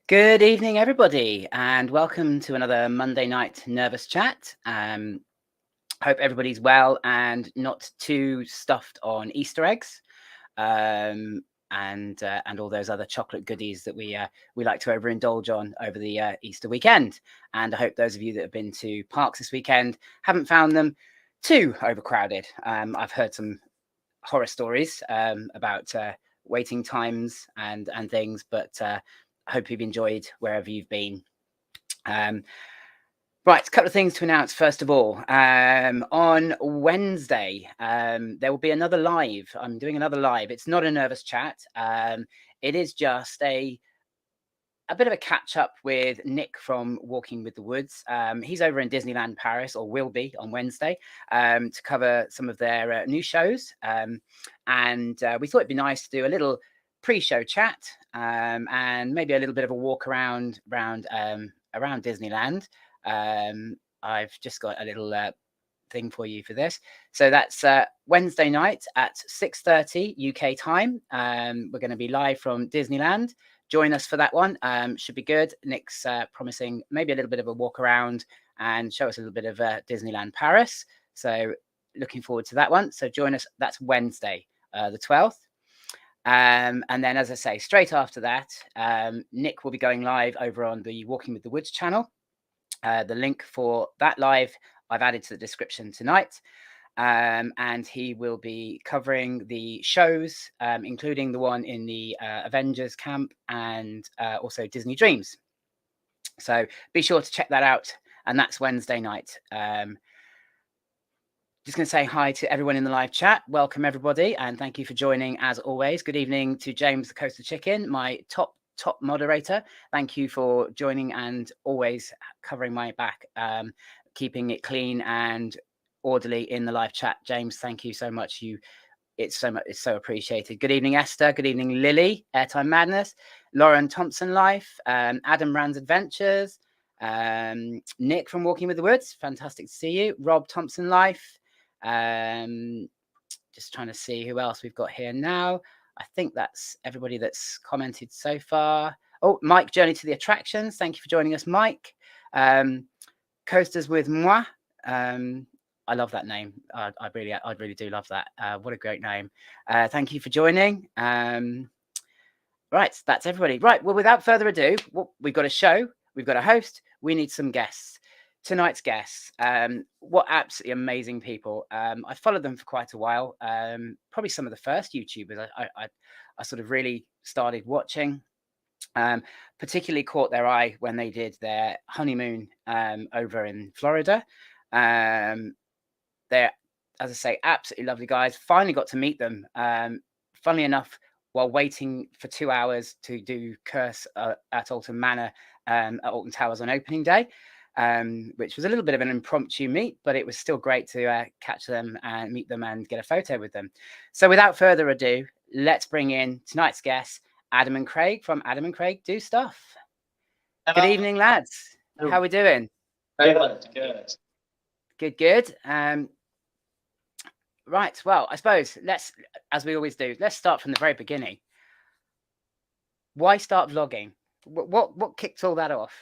Good evening, everybody, and welcome to another Monday night nervous chat. Hope everybody's well and not too stuffed on Easter eggs, and all those other chocolate goodies that we like to overindulge on over the Easter weekend. And I hope those of you that have been to parks this weekend haven't found them too overcrowded. I've heard some horror stories about waiting times and things, but I hope you've enjoyed wherever you've been. Right, a couple of things to announce. First of all, on Wednesday, there will be another live. I'm doing another live. It's not a nervous chat. It is just a bit of a catch up with Nick from Walking with the Woods. He's over in Disneyland Paris, or will be on Wednesday, to cover some of their new shows. And we thought it'd be nice to do a little pre-show chat and maybe a little bit of a walk around Disneyland. I've just got a little thing for you for this. So that's Wednesday night at 6:30 UK time. We're going to be live from Disneyland. Join us for that one. Should be good. Nick's promising maybe a little bit of a walk around and show us a little bit of Disneyland Paris. So looking forward to that one. So join us. That's Wednesday, the 12th. And then, as I say, straight after that, Nick will be going live over on the Walking with the Woods channel. The link for that live I've added to the description tonight. And he will be covering the shows, including the one in the Avengers camp and also Disney Dreams. So be sure to check that out. And that's Wednesday night. Just going to say hi to everyone in the live chat. Welcome, everybody. And thank you for joining, as always. Good evening to James the Coastal Chicken, my top moderator. Thank you for joining and always covering my back, keeping it clean and orderly in the live chat. James, thank you so much. It's so appreciated. Good evening, Esther. Good evening, Lily, Airtime Madness, Lauren Thompson Life, Adam Rand's Adventures, Nick from Walking with the Woods. Fantastic to see you. Rob Thompson Life. Just trying to see who else we've got here now. I think that's everybody that's commented so far. Oh, Mike, Journey to the Attractions. Thank you for joining us, Mike. Coasters with Moi. I love that name. I really do love that. What a great name. Thank you for joining. Right, that's everybody. Right, well, without further ado, we've got a show, we've got a host, we need some guests. Tonight's guests, what absolutely amazing people. I followed them for quite a while. Probably some of the first YouTubers I sort of really started watching. Particularly caught their eye when they did their honeymoon over in Florida. They're, as I say, absolutely lovely guys. Finally got to meet them. Funnily enough, while waiting for 2 hours to do Curse at Alton Manor at Alton Towers on opening day, which was a little bit of an impromptu meet, but it was still great to catch them and meet them and get a photo with them. So without further ado, let's bring in tonight's guests, Adam and Craig from Adam and Craig Do Stuff. Hello. Good evening, lads. Hello. How are we doing? Very well. Good. Good. Right. Well, I suppose as we always do, let's start from the very beginning. Why start vlogging? What kicked all that off?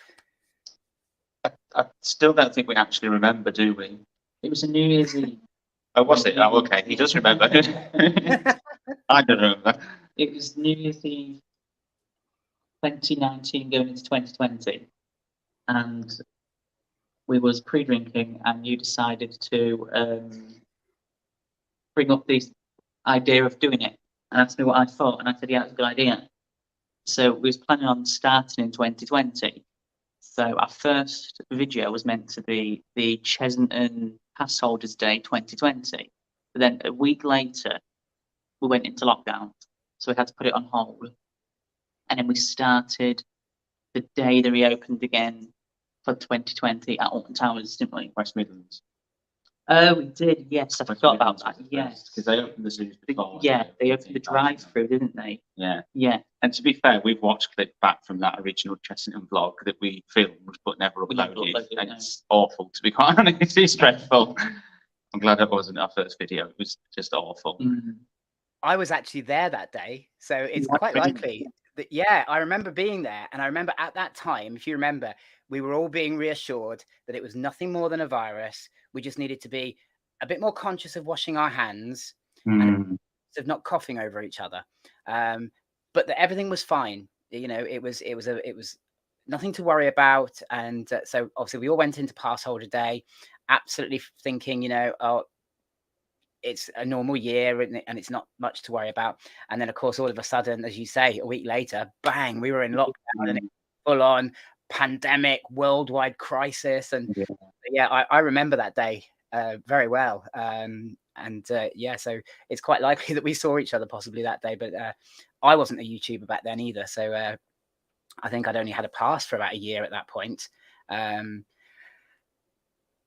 I still don't think we actually remember, do we? It was a New Year's Eve. Oh, was it? Oh, okay. He does remember. I don't remember. It was New Year's Eve 2019 going into 2020. And we was pre-drinking and you decided to bring up this idea of doing it. And asked me what I thought. And I said, yeah, that's a good idea. So we was planning on starting in 2020. So our first video was meant to be the Chesington Pass Holders Day 2020. But then a week later, we went into lockdown. So we had to put it on hold. And then we started the day they reopened again for 2020 at Alton Towers, didn't we? West Midlands. Oh, we did, yes. I forgot about that, yes. Because they opened the zoos before. Yeah, they opened the drive-through, didn't they? Yeah. Yeah. And to be fair, we've watched clip back from that original Chesington vlog that we filmed but never uploaded. And it's awful, to be quite honest. It's dreadful. I'm glad it wasn't our first video. It was just awful. I was actually there that day, so it's quite likely Yeah, I remember being there, and I remember at that time, if you remember, we were all being reassured that it was nothing more than a virus. We just needed to be a bit more conscious of washing our hands and of not coughing over each other. But that everything was fine. You know, it was nothing to worry about. And so obviously we all went into pass holder day, absolutely thinking, you know, oh, it's a normal year and it's not much to worry about. And then, of course, all of a sudden, as you say, a week later, bang, we were in lockdown and full on pandemic, worldwide crisis. And yeah, I remember that day very well. Yeah, so it's quite likely that we saw each other possibly that day. But I wasn't a YouTuber back then either. So I think I'd only had a pass for about a year at that point.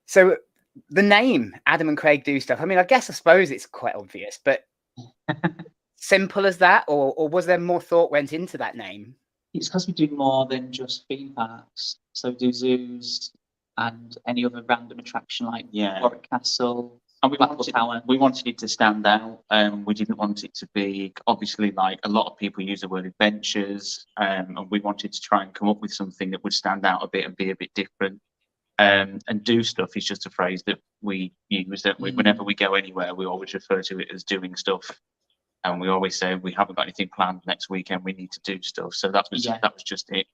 So the name Adam and Craig Do Stuff. I mean, I suppose it's quite obvious, but simple as that, or was there more thought went into that name? It's because we do more than just theme parks. So we do zoos and any other random attraction like Warwick Castle. And we wanted it to stand out. We didn't want it to be, obviously, like a lot of people use the word adventures, and we wanted to try and come up with something that would stand out a bit and be a bit different. And do stuff is just a phrase that we use, that whenever we go anywhere, we always refer to it as doing stuff. And we always say we haven't got anything planned next weekend, we need to do stuff. So that was just it.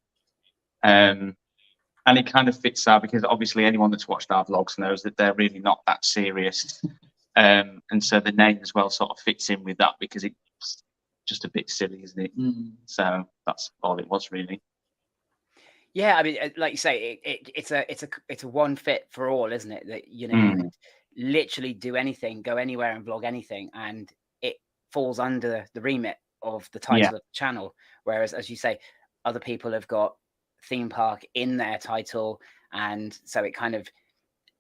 And it kind of fits out because obviously anyone that's watched our vlogs knows that they're really not that serious. And so the name as well sort of fits in with that because it's just a bit silly, isn't it? So that's all it was really. Yeah, I mean, like you say, it's a one fit for all, isn't it? That, you know, you could literally do anything, go anywhere and vlog anything, and it falls under the remit of the title of the channel. Whereas, as you say, other people have got theme park in their title, and so it kind of,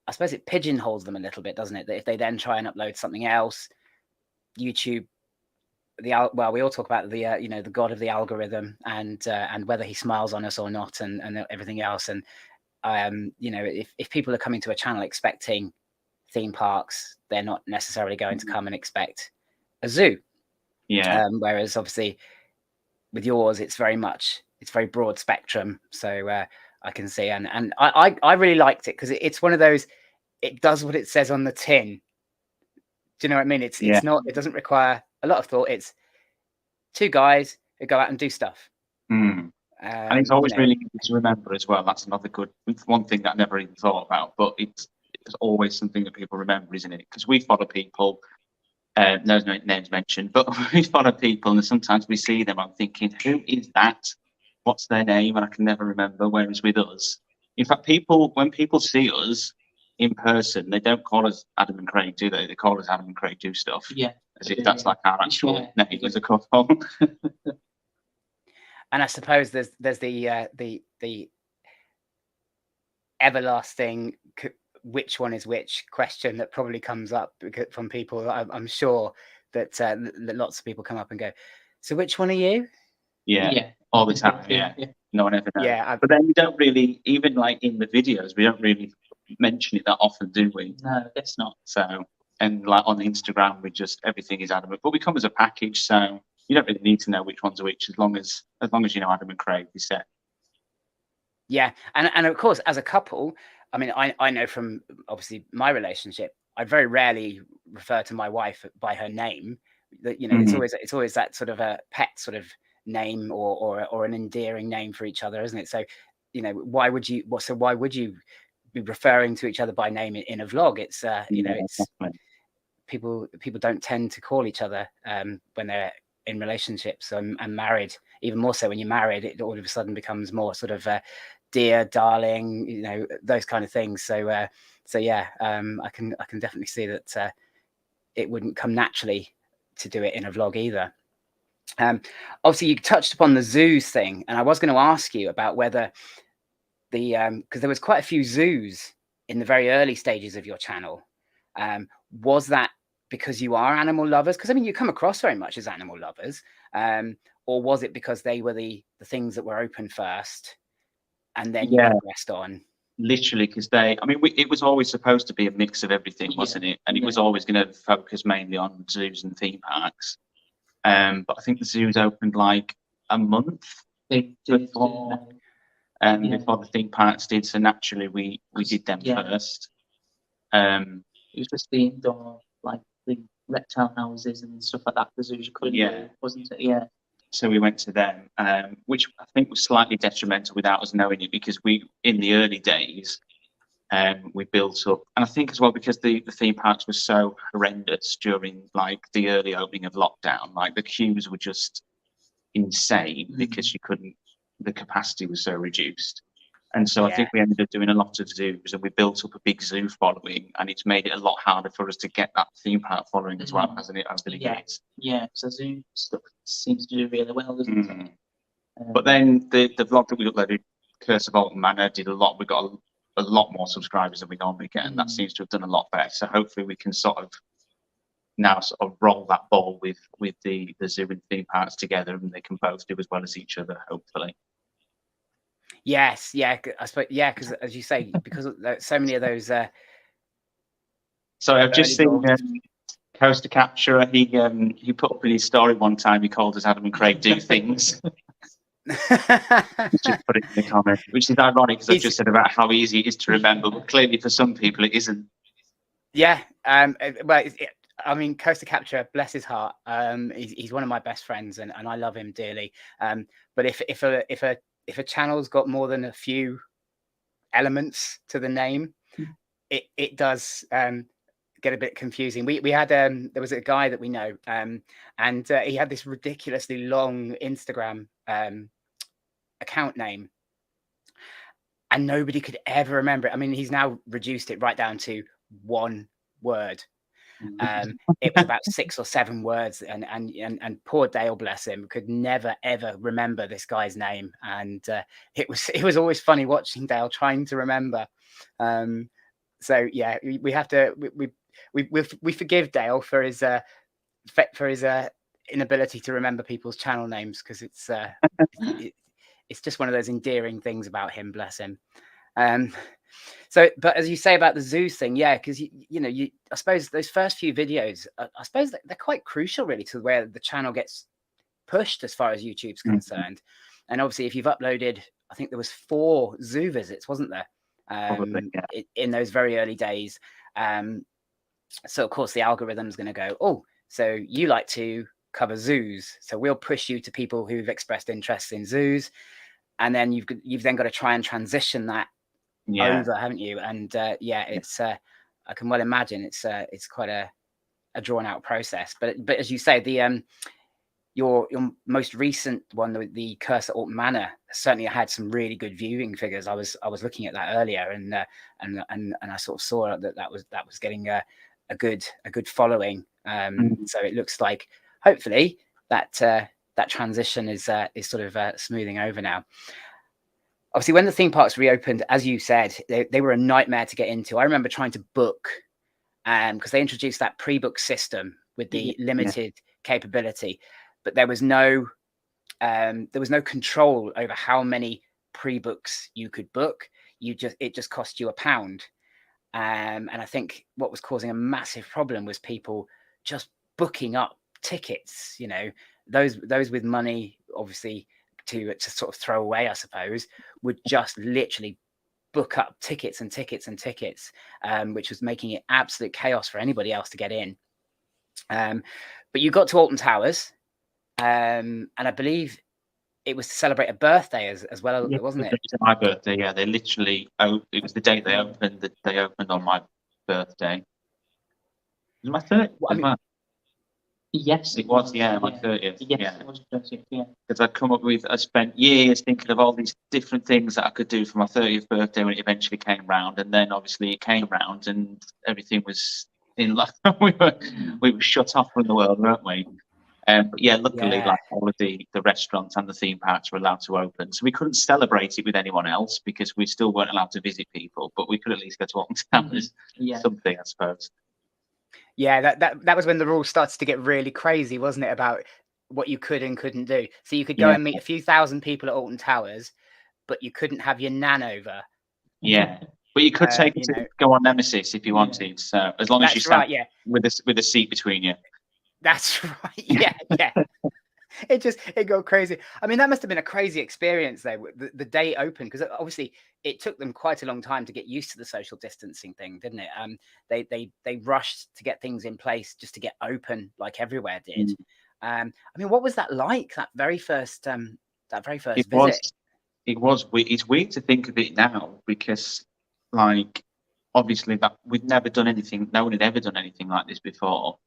I suppose, it pigeonholes them a little bit, doesn't it? That if they then try and upload something else, YouTube, we all talk about the you know, the god of the algorithm and whether he smiles on us or not, and everything else. And you know, if people are coming to a channel expecting theme parks, they're not necessarily going to come and expect a zoo. Whereas obviously with yours, it's very broad spectrum. So I can see, and I really liked it because it's one of those, it does what it says on the tin. Do you know what I mean? It's not, it doesn't require a lot of thought. It's two guys who go out and do stuff. And it's always really good to remember as well. That's another good one thing that I never even thought about, but it's always something that people remember, isn't it? Because we follow people, no names mentioned, but we follow people and sometimes we see them, I'm thinking, who is that? What's their name? And I can never remember. Whereas with us, in fact, when people see us in person, they don't call us Adam and Craig, do they? They call us Adam and Craig Do Stuff. As if that's like our actual name as a couple. And I suppose there's the everlasting which one is which question that probably comes up from people. I'm sure that lots of people come up and go, so which one are you? All the time. No one ever knows. But then we don't really, even like in the videos, we don't really mention it that often, do we? No, I guess not. So, and like on Instagram, everything is Adam, but we come as a package, so you don't really need to know which one's which as long as you know Adam and Craig is set. Yeah, and of course, as a couple, I mean, I know from obviously my relationship, I very rarely refer to my wife by her name. That, you know, it's always that sort of a pet sort of name or an endearing name for each other, isn't it? So, you know, why would you be referring to each other by name in a vlog? It's you know, it's people don't tend to call each other when they're in relationships and married. Even more so when you're married, it all of a sudden becomes more sort of dear, darling, you know, those kind of things. So yeah, I can definitely see that it wouldn't come naturally to do it in a vlog either. Obviously you touched upon the zoos thing, and I was going to ask you about whether because there was quite a few zoos in the very early stages of your channel. Was that because you are animal lovers? Because I mean, you come across very much as animal lovers, or was it because they were the things that were open first, and then you progressed on? Literally, because it was always supposed to be a mix of everything, wasn't it? And it was always going to focus mainly on zoos and theme parks. But I think the zoos opened like a month before, before the theme parks did. So naturally, we did them first. It was just the indoor, like the reptile houses and stuff like that. The zoos you couldn't do, wasn't it? Yeah. So we went to them, which I think was slightly detrimental without us knowing it, because we, in the early days, we built up, and I think as well because the theme parks were so horrendous during like the early opening of lockdown, like the queues were just insane because you couldn't, the capacity was so reduced. And so I think we ended up doing a lot of zoos, and we built up a big zoo following, and it's made it a lot harder for us to get that theme park following as well, hasn't it, over the years? Yeah, because the zoo stuff seems to do really well, doesn't it? But then the vlog that we uploaded, Curse of Alton Manor, did a lot. We got a lot more subscribers than we normally get, and that seems to have done a lot better. So hopefully we can sort of now sort of roll that ball with the zoo and theme parks together, and they can both do as well as each other, hopefully. Yes, yeah, I suppose, yeah, because as you say, because so many of those. So I've just seen Coaster Capturer. He put up in his story one time. He called us Adam and Craig do things. Just put it in the comment, which is ironic because I've just said about how easy it is to remember, but clearly for some people it isn't. Yeah, well, I mean, Coaster Capturer, bless his heart. He's one of my best friends, and I love him dearly. But if a channel's got more than a few elements to the name, it does get a bit confusing. We had there was a guy that we know, and he had this ridiculously long Instagram account name, and nobody could ever remember it. I mean, he's now reduced it right down to one word. It was about 6 or 7 words, and poor Dale, bless him, could never ever remember this guy's name, and it was always funny watching Dale trying to remember. So yeah, we have to we forgive Dale for his inability to remember people's channel names, because it's just one of those endearing things about him, bless him. So, but as you say about the zoos thing, yeah, because I suppose those first few videos, I suppose they're quite crucial really to where the channel gets pushed as far as YouTube's concerned. And obviously, if you've uploaded, I think there was 4 zoo visits, wasn't there? Probably, yeah. In those very early days. So of course the algorithm's going to go, oh, so you like to cover zoos, so we'll push you to people who've expressed interest in zoos, and then you've then got to try and transition that over, haven't you? And it's I can well imagine it's quite a drawn out process. But as you say, the your most recent one, the Curse at Alton Manor, certainly had some really good viewing figures. I was looking at that earlier, and I sort of saw that was getting a good following. So it looks like hopefully that transition is sort of smoothing over now. Obviously, when the theme parks reopened, as you said, they were a nightmare to get into. I remember trying to book, because they introduced that pre-book system with the limited capability, but there was no control over how many pre-books you could book. It just cost you £1. And I think what was causing a massive problem was people just booking up tickets. Those with money, obviously, to sort of throw away, I suppose, would just literally book up tickets and tickets and tickets, which was making it absolute chaos for anybody else to get in. But you got to Alton Towers, and I believe it was to celebrate a birthday as well, wasn't it? My birthday, yeah. They literally, it was the day they opened. They opened on my birthday. It was my 30th. Yes, it was. Yeah, my 30th. Yes, it was 30th. Yeah, because I spent years thinking of all these different things that I could do for my 30th birthday when it eventually came round, and then obviously it came round and everything was in lockdown. we were shut off from the world, weren't we? But yeah, luckily, like all of the restaurants and the theme parks were allowed to open, so we couldn't celebrate it with anyone else because we still weren't allowed to visit people. But we could at least go to Alton Towers, something, I suppose. Yeah, that was when the rules started to get really crazy, wasn't it? About what you could and couldn't do. So you could go and meet a few thousand people at Alton Towers, but you couldn't have your nan over. Yeah, but you could take it to go on Nemesis if you wanted. So as long as you sat with a seat between you. That's right. Yeah, yeah. it got crazy. I mean, that must have been a crazy experience though, the day it opened, because obviously it took them quite a long time to get used to the social distancing thing, didn't it? They rushed to get things in place just to get open, like everywhere did. I mean, what was that like? That very first It visit? it's weird to think of it now, because like obviously that we'd never done anything, no one had ever done anything like this before.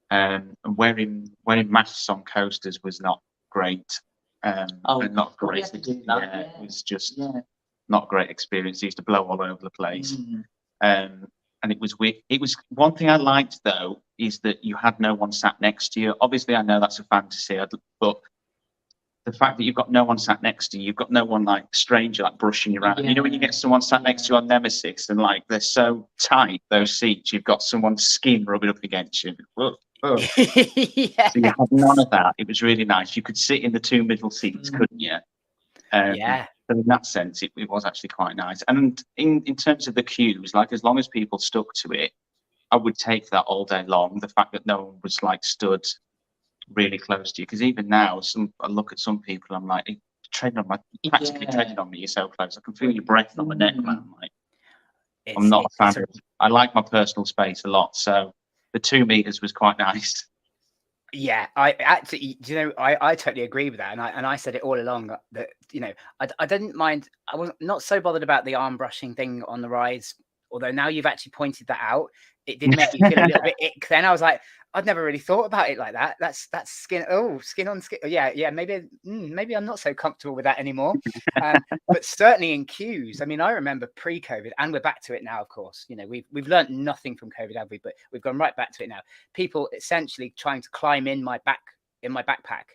And wearing masks on coasters was not great. And not great. It was just not a great experience. It used to blow all over the place. And it was weird. It was one thing I liked though, is that you had no one sat next to you. Obviously, I know that's a fantasy, but the fact that you've got no one sat next to you, you've got no one like stranger like brushing you around. You know when you get someone sat next to you on Nemesis and like they're so tight, those seats, you've got someone's skin rubbing up against you. Yes. So you had none of that. It was really nice. You could sit in the two middle seats, couldn't you? Yeah. So in that sense, it was actually quite nice. And in terms of the queues, like as long as people stuck to it, I would take that all day long. The fact that no one was like stood really close to you, because even now, I look at some people, I'm like, treading on practically treading on me. You're so close. I can feel your breath on my neck, man. Like, I'm not a fan of. I like my personal space a lot, so the 2 meters was quite nice. Yeah, I actually, I totally agree with that, and I said it all along that I didn't mind. I was not so bothered about the arm brushing thing on the rides, although now you've actually pointed that out, it did make me feel a little bit ick. Then I was like, I'd never really thought about it like that. That's skin. Oh, skin on skin. Yeah. Maybe I'm not so comfortable with that anymore. But certainly in queues. I mean, I remember pre-COVID, and we're back to it now. Of course, we've learned nothing from COVID, have we? But we've gone right back to it now. People essentially trying to climb in my backpack.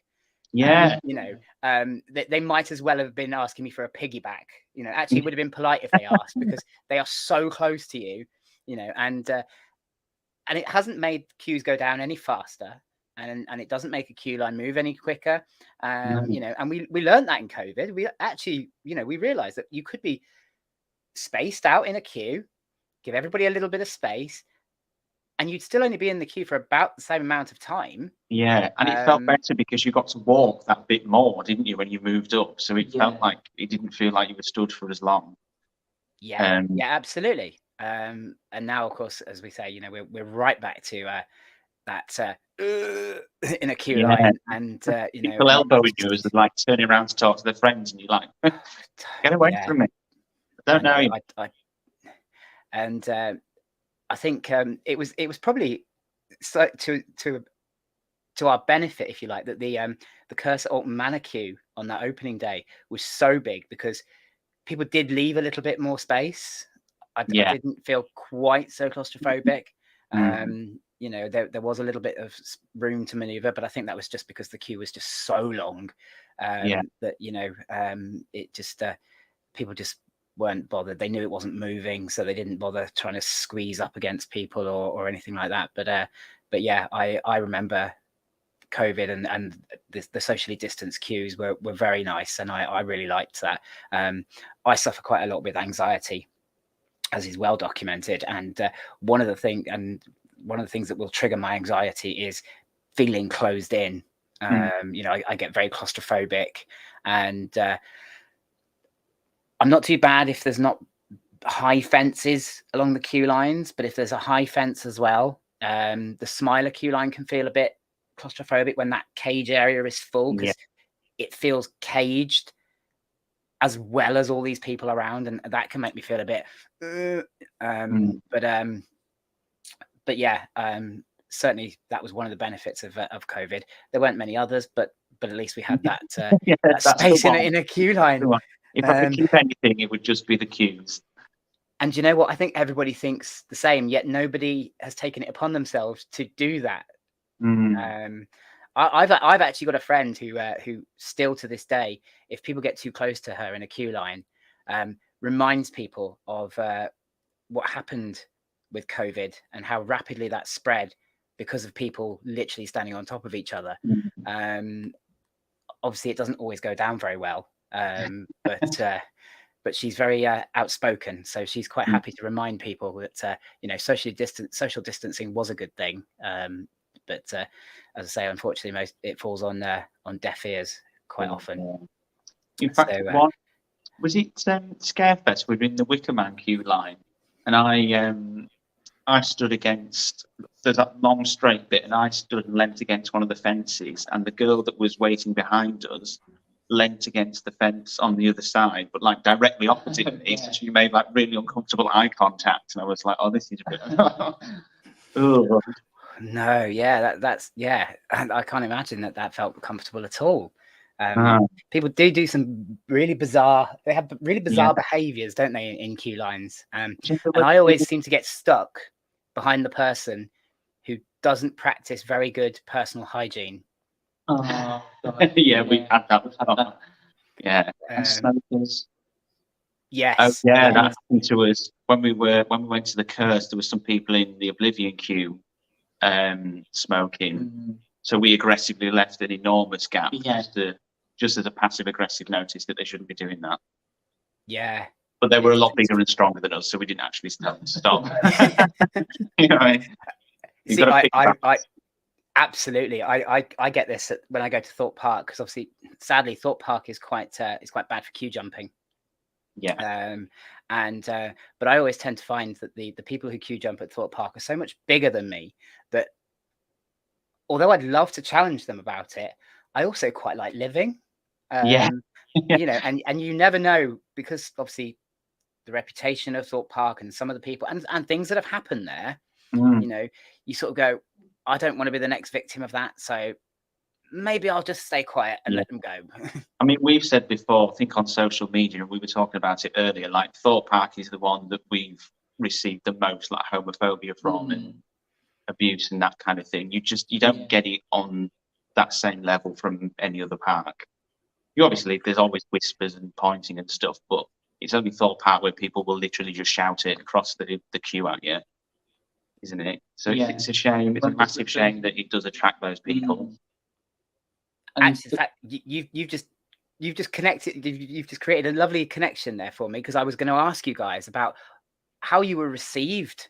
Yeah. They might as well have been asking me for a piggyback. Actually, it would have been polite if they asked, because they are so close to you. And it hasn't made queues go down any faster, and it doesn't make a queue line move any quicker. And we learned that in COVID. We actually, we realized that you could be spaced out in a queue, give everybody a little bit of space, and you'd still only be in the queue for about the same amount of time. Yeah, and it felt better because you got to walk that bit more, didn't you, when you moved up? So it felt like it didn't feel like you were stood for as long. Yeah, absolutely. And now, of course, as we say, we're right back to that in a queue line, and people elbowing you as they're like turning around to talk to their friends, and you're like, get away from me! I don't know you. And I think it was probably so to our benefit, if you like, that the Cursor Alton Manor queue on that opening day was so big, because people did leave a little bit more space. I didn't feel quite so claustrophobic. There was a little bit of room to maneuver, but I think that was just because the queue was just so long that it just people just weren't bothered. They knew it wasn't moving, so they didn't bother trying to squeeze up against people or anything like that. But yeah, I remember COVID and the socially distanced queues were very nice, and I really liked that. I suffer quite a lot with anxiety, as is well documented, and one of the things that will trigger my anxiety is feeling closed in. I get very claustrophobic, and I'm not too bad if there's not high fences along the queue lines, but if there's a high fence as well, the Smiler queue line can feel a bit claustrophobic when that cage area is full, because it feels caged as well as all these people around, and that can make me feel a bit but yeah, certainly that was one of the benefits of COVID. There weren't many others, but at least we had that, that space in a queue line. If I could keep anything, it would just be the queues. And you know what? I think everybody thinks the same, yet nobody has taken it upon themselves to do that. I've actually got a friend who still to this day, if people get too close to her in a queue line, reminds people of what happened with COVID and how rapidly that spread because of people literally standing on top of each other. Obviously, it doesn't always go down very well, but she's very outspoken, so she's quite happy to remind people that social distancing was a good thing. but as I say, unfortunately, it falls on deaf ears quite often. In fact, So, one was it Scarefest? We were in the Wickerman queue line, and I stood against, there's that long straight bit, and I stood and leant against one of the fences, and the girl that was waiting behind us leant against the fence on the other side, but like directly opposite me. So she made like really uncomfortable eye contact, and I was like, "Oh, this is a bit." Oh. No, yeah, that's yeah. And I can't imagine that felt comfortable at all. People do some really bizarre. They have really bizarre behaviours, don't they, in queue lines? And I always seem to get stuck behind the person who doesn't practice very good personal hygiene. Oh, God. Yeah, we had that. Yeah, And smokers. Yes. Oh, yeah, that happened to us when we went to the Curse. There were some people in the Oblivion queue smoking. So we aggressively left an enormous gap just as a passive aggressive notice that they shouldn't be doing that. Yeah. But they were a lot bigger and stronger than us, so we didn't actually stop. You know what I mean? See, absolutely. I get this when I go to Thorpe Park, because obviously, sadly, Thorpe Park is quite bad for queue jumping. Yeah. But I always tend to find that the people who queue jump at Thorpe Park are so much bigger than me that although I'd love to challenge them about it, I also quite like living. You know, and you never know, because obviously the reputation of Thorpe Park and some of the people and things that have happened there, you know, you sort of go, I don't want to be the next victim of that. So maybe I'll just stay quiet and let them go. I mean, we've said before, I think on social media, and we were talking about it earlier, like Thorpe Park is the one that we've received the most like homophobia from and abuse and that kind of thing. You don't get it on that same level from any other park. You obviously, there's always whispers and pointing and stuff, but it's only Thorpe Park where people will literally just shout it across the queue at you, isn't it? So it's a shame. It's a massive shame that it does attract those people. Actually, in fact, you've just connected. You've just created a lovely connection there for me, because I was going to ask you guys about how you were received,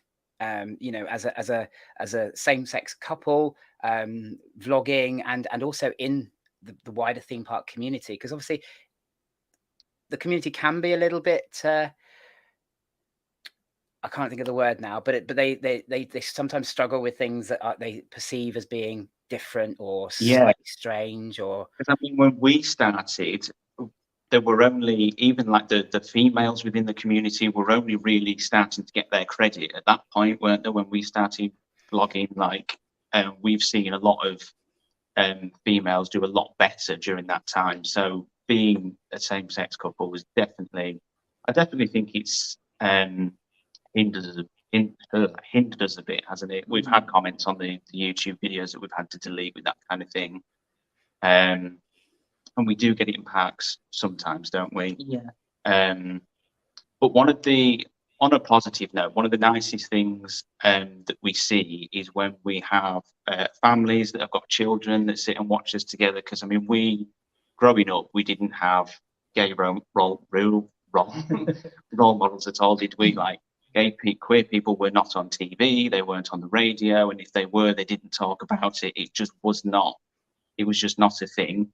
you know, as a same-sex couple, vlogging, and also in the wider theme park community, because obviously the community can be a little bit. I can't think of the word now, but they sometimes struggle with things that they perceive as being different or slightly strange. Or because I mean, when we started, there were only, even like the females within the community were only really starting to get their credit at that point, weren't there? When we started vlogging, like we've seen a lot of females do a lot better during that time. So being a same-sex couple was definitely, I definitely think it's hindered us a bit, hasn't it? We've had comments on the YouTube videos that we've had to delete with that kind of thing. And we do get it in parks sometimes, don't we? Yeah. But on a positive note, one of the nicest things that we see is when we have families that have got children that sit and watch us together. Because I mean, growing up, we didn't have gay role models at all, did we? Like queer people were not on TV, they weren't on the radio, and if they were, they didn't talk about it. It was just not a thing.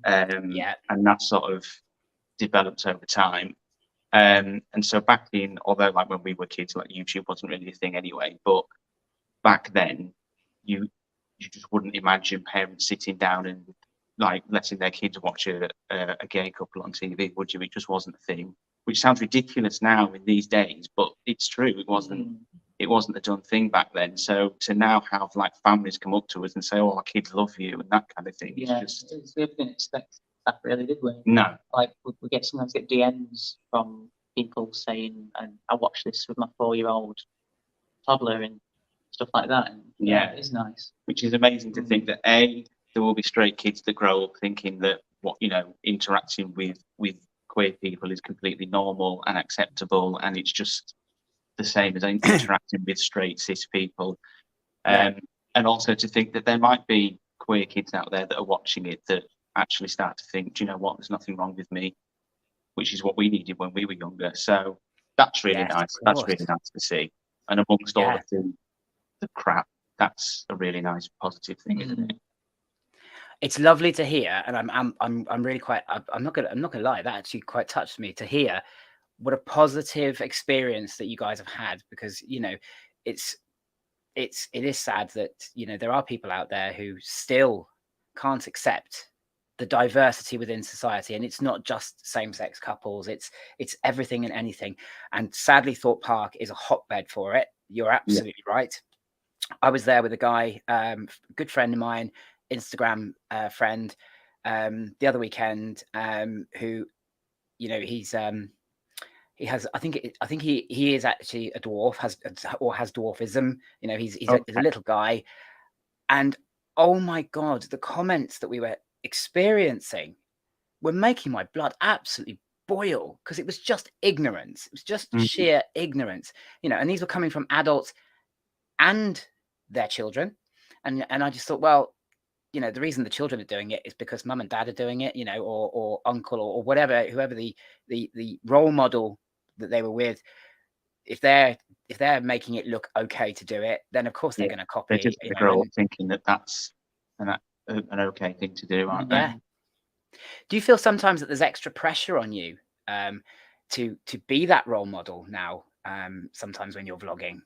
And that sort of developed over time. And so back in, although like when we were kids, like YouTube wasn't really a thing anyway, but back then you just wouldn't imagine parents sitting down and like letting their kids watch a gay couple on TV, would you? It just wasn't a thing, which sounds ridiculous now in these days, but it's true. It wasn't a done thing back then. So to now have like families come up to us and say, "Oh, our kids love you," and that kind of thing, we didn't expect that, really, did we? No. Like we sometimes get DMs from people saying, "And I watched this with my 4-year-old toddler," and stuff like that. And it's nice. Which is amazing to think that there will be straight kids that grow up thinking that interacting with queer people is completely normal and acceptable, and it's just the same as interacting with straight cis people. And also to think that there might be queer kids out there that are watching it that actually start to think, do you know what, there's nothing wrong with me, which is what we needed when we were younger. So that's really nice. That's really nice to see. And amongst all of the crap that's a really nice positive thing, isn't it? It's lovely to hear, and I'm really quite. I'm not gonna lie. That actually quite touched me to hear what a positive experience that you guys have had, because it is sad that there are people out there who still can't accept the diversity within society, and it's not just same-sex couples, it's everything and anything. And sadly, Thorpe Park is a hotbed for it. You're absolutely right. I was there with a guy, good friend of mine, Instagram friend, the other weekend, who he's he has, I think he is actually a dwarf, has dwarfism. He's a little guy, and oh my God, the comments that we were experiencing were making my blood absolutely boil, because it was just ignorance. It was just sheer ignorance, and these were coming from adults and their children. And I just thought, well, the reason the children are doing it is because mum and dad are doing it, or uncle, or whatever, whoever the role model that they were with, if they're making it look okay to do it, then of course they're going to copy. They're just going to grow up thinking that that's an okay thing to do, aren't they? Do you feel sometimes that there's extra pressure on you to be that role model now, sometimes when you're vlogging?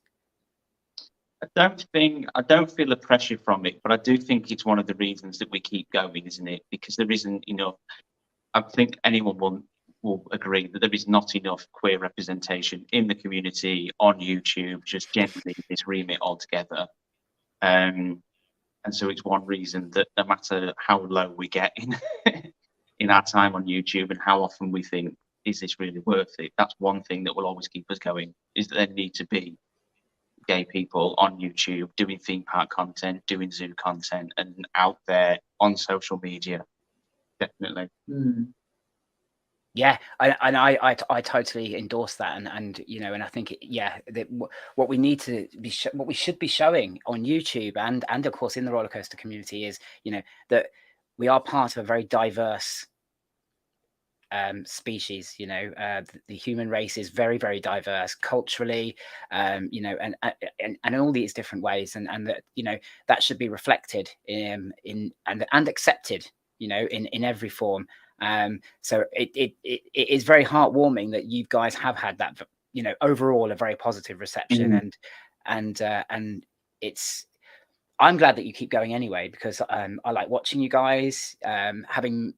I don't feel the pressure from it, but I do think it's one of the reasons that we keep going, isn't it? Because there isn't enough. I think anyone will agree that there is not enough queer representation in the community, on YouTube, just generally this remit altogether. And so it's one reason that no matter how low we get in our time on YouTube, and how often we think, is this really worth it? That's one thing that will always keep us going, is that there need to be gay people on YouTube doing theme park content, doing zoo content, and out there on social media. Definitely. Yeah, I totally endorse that, and I think what we need to be what we should be showing on YouTube and of course in the roller coaster community is that we are part of a very diverse species. The human race is very, very diverse culturally, and all these different ways, and that that should be reflected in and accepted in every form. So it is very heartwarming that you guys have had that overall a very positive reception, and it's, I'm glad that you keep going anyway, because I like watching you guys, having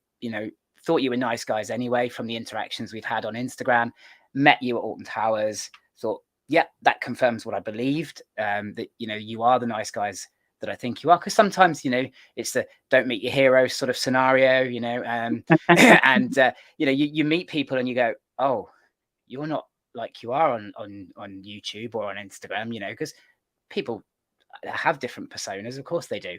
thought you were nice guys anyway from the interactions we've had on Instagram, met you at Alton Towers, thought, yeah, that confirms what I believed, that you are the nice guys that I think you are. Because sometimes it's the don't meet your hero sort of scenario, and you meet people and you go, oh, you're not like you are on YouTube or on Instagram, because people have different personas, of course they do.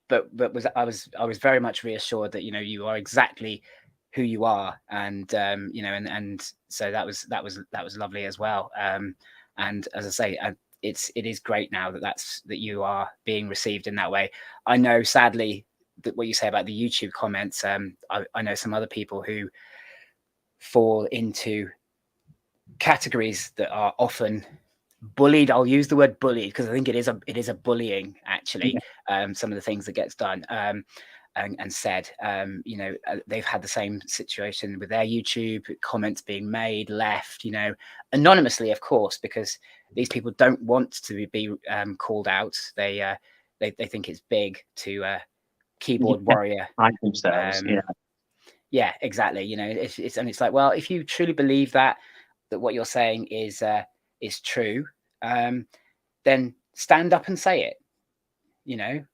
But I was very much reassured that you are exactly who you are, and and so that was lovely as well. And as I say, it is great now that you are being received in that way. I know, sadly, that what you say about the YouTube comments, I know some other people who fall into categories that are often bullied. I'll use the word bullied because I think it is a bullying, actually. Some of the things that gets done and said, they've had the same situation with their YouTube comments being made, left, anonymously, of course, because these people don't want to be called out. They think it's big to keyboard warrior. Themselves, yeah, exactly. It's like, well, if you truly believe that what you're saying is true, then stand up and say it,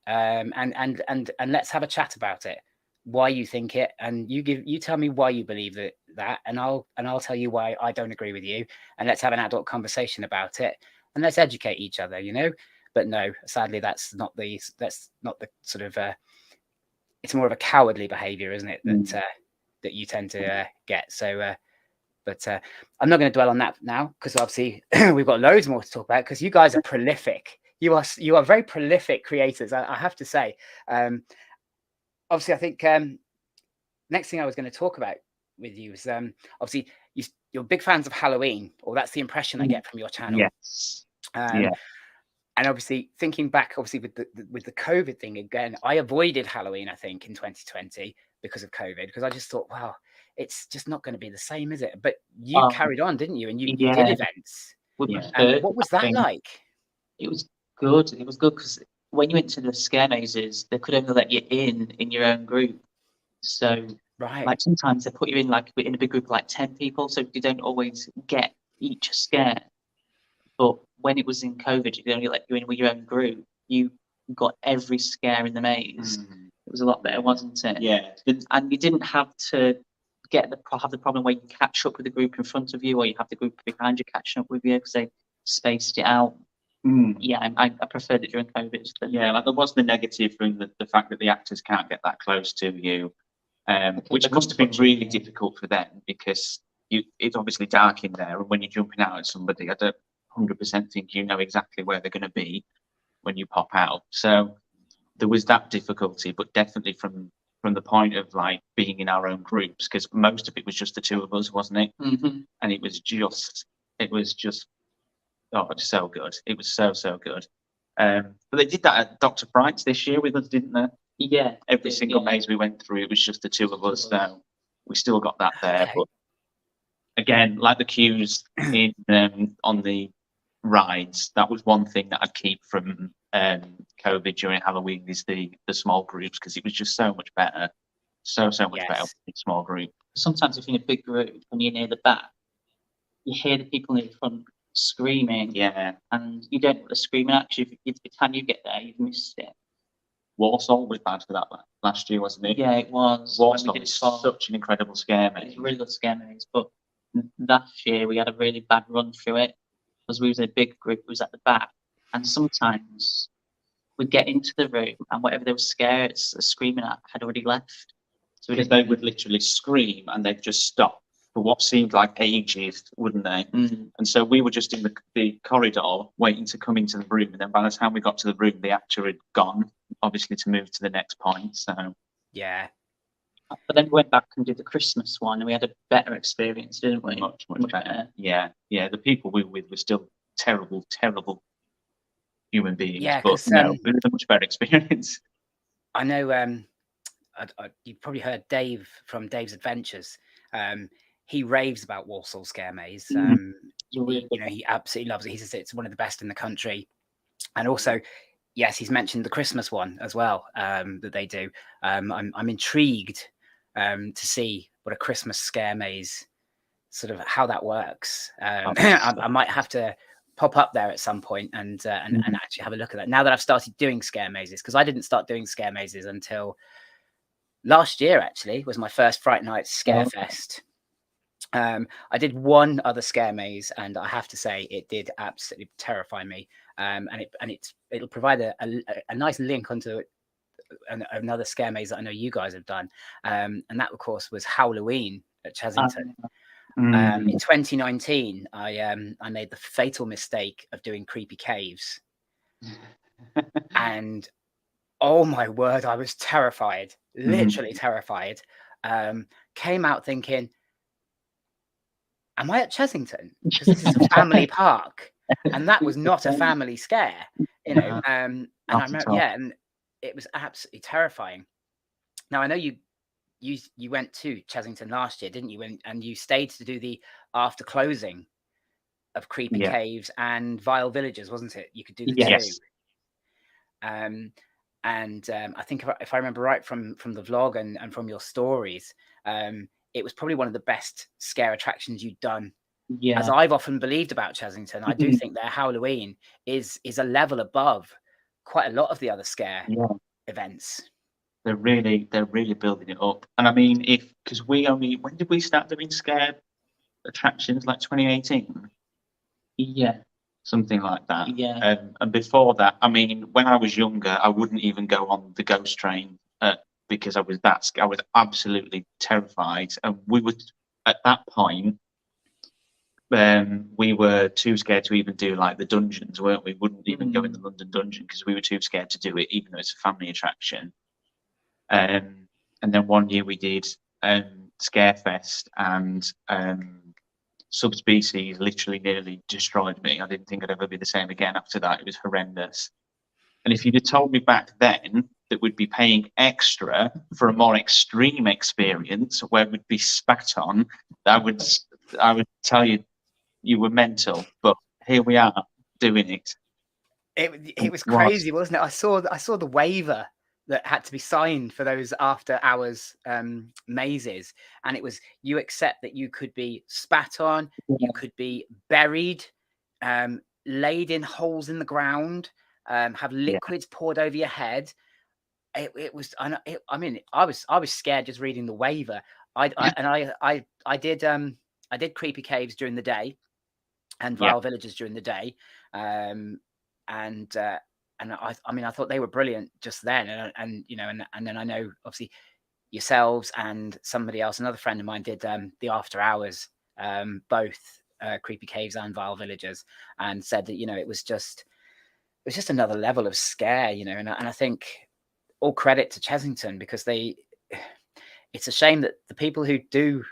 and let's have a chat about it, why you think it, and you tell me why you believe that, and I'll tell you why I don't agree with you, and let's have an adult conversation about it, and let's educate each other, But no, sadly, that's not the sort of it's more of a cowardly behavior, isn't it, that you tend to get. So but I'm not going to dwell on that now, because obviously we've got loads more to talk about, because you guys are prolific. You are very prolific creators, I have to say. Obviously, I think next thing I was going to talk about with you is obviously you're big fans of Halloween, or that's the impression I get from your channel. Yes. And obviously thinking back, obviously with the COVID thing again, I avoided Halloween, I think, in 2020 because of COVID, because I just thought, wow, it's just not going to be the same, is it? But you carried on, didn't you? And you did Yeah. events. With Yeah. my And third, what was I that think like? it was good. It was good because when you went to the scare mazes, they could only let you in your own group. So Right. like sometimes they put you in like in a big group of like 10 people, so you don't always get each scare. But when it was in COVID, they only let you in with your own group. You got every scare in the maze. It was a lot better, wasn't it? Yeah. And you didn't have to have the problem where you catch up with the group in front of you, or you have the group behind you catching up with you because they spaced it out. Yeah, I preferred it during COVID. Yeah, like there was the negative from the fact that the actors can't get that close to you, which must have been really difficult for them because it's obviously dark in there, and when you're jumping out at somebody, I don't 100% think you know exactly where they're going to be when you pop out. So there was that difficulty, but definitely from the point of like being in our own groups, because most of it was just the two of us, wasn't it? And it was just oh, it's so good. It was so good. But they did that at Dr. Fright's this year with us, didn't they? Yeah. Every single maze we went through, it was just the two of us. So we still got that there. Okay. But again, like the queues in on the rides, that was one thing that I'd keep from COVID during Halloween is the small groups, because it was just so much better. So much better in a small group. Sometimes if you're in a big group and you're near the back, you hear the people near the front screaming. Yeah. And you don't know what they're screaming at you. By the time you get there, you've missed it. Walsall was bad for that last year, wasn't it? Yeah, it was. Walsall is such an incredible scare maze. It's a really good scare maze, but last year we had a really bad run through it because we was in a big group, was at the back, and sometimes we'd get into the room and whatever they were scared, screaming at had already left. So because they would literally scream and they'd just stop for what seemed like ages, wouldn't they? And so we were just in the corridor waiting to come into the room, and then by the time we got to the room, the actor had gone, obviously to move to the next point. So yeah. But then we went back and did the Christmas one, and we had a better experience, didn't we? Much better. Yeah. The people we were with were still terrible human beings. Yeah, but no, it was a much better experience. I know. You've probably heard Dave from Dave's Adventures. He raves about Walsall Scare Maze. He absolutely loves it. He says it's one of the best in the country. And also, yes, he's mentioned the Christmas one as well, that they do. I'm intrigued to see what a Christmas scare maze, sort of how that works. I might have to pop up there at some point and actually have a look at that now that I've started doing scare mazes, because I didn't start doing scare mazes until last year. Actually, was my first Fright Night Scare Fest. I did one other scare maze, and I have to say it did absolutely terrify me. And it'll provide a nice link onto another scare maze that I know you guys have done, and that of course was Halloween at Chesington. In 2019, I made the fatal mistake of doing Creepy Caves, and oh my word, I was terrified, literally terrified. Came out thinking, am I at Chesington? Because this is a family park, and that was not a family scare, And I remember, and it was absolutely terrifying. Now I know you went to Chesington last year, didn't you? And you stayed to do the after closing of Creepy Caves and Vile Villages, wasn't it? You could do the two. I think if I remember right from the vlog and from your stories, it was probably one of the best scare attractions you'd done. Yeah. As I've often believed about Chesington, I do think their Halloween is a level above quite a lot of the other scare events. They're really building it up. And I mean, because when did we start doing scare attractions? Like 2018? Yeah. Something like that. Yeah. And before that, I mean, when I was younger, I wouldn't even go on the ghost train because I was absolutely terrified. And we were, at that point, we were too scared to even do like the dungeons, weren't we? Wouldn't even go in the London dungeon because we were too scared to do it, even though it's a family attraction. And then one year we did Scarefest and subspecies literally nearly destroyed me. I didn't think I'd ever be the same again after that. It was horrendous. And if you'd have told me back then that we'd be paying extra for a more extreme experience where we'd be spat on, I would tell you you were mental. But here we are doing it. It was crazy, wasn't it? I saw the waiver that had to be signed for those after hours mazes, and it was, you accept that you could be spat on, you could be buried, laid in holes in the ground, have liquids poured over your head. It was, I mean, I was scared just reading the waiver. I did Creepy Caves during the day and Vile Villages during the day, and I mean, I thought they were brilliant just then, and you know, and then I know obviously yourselves and somebody else, another friend of mine, did the after hours, both Creepy Caves and Vile Villages, and said that, you know, it was just another level of scare, you know, and I think all credit to Chesington, because it's a shame that the people who do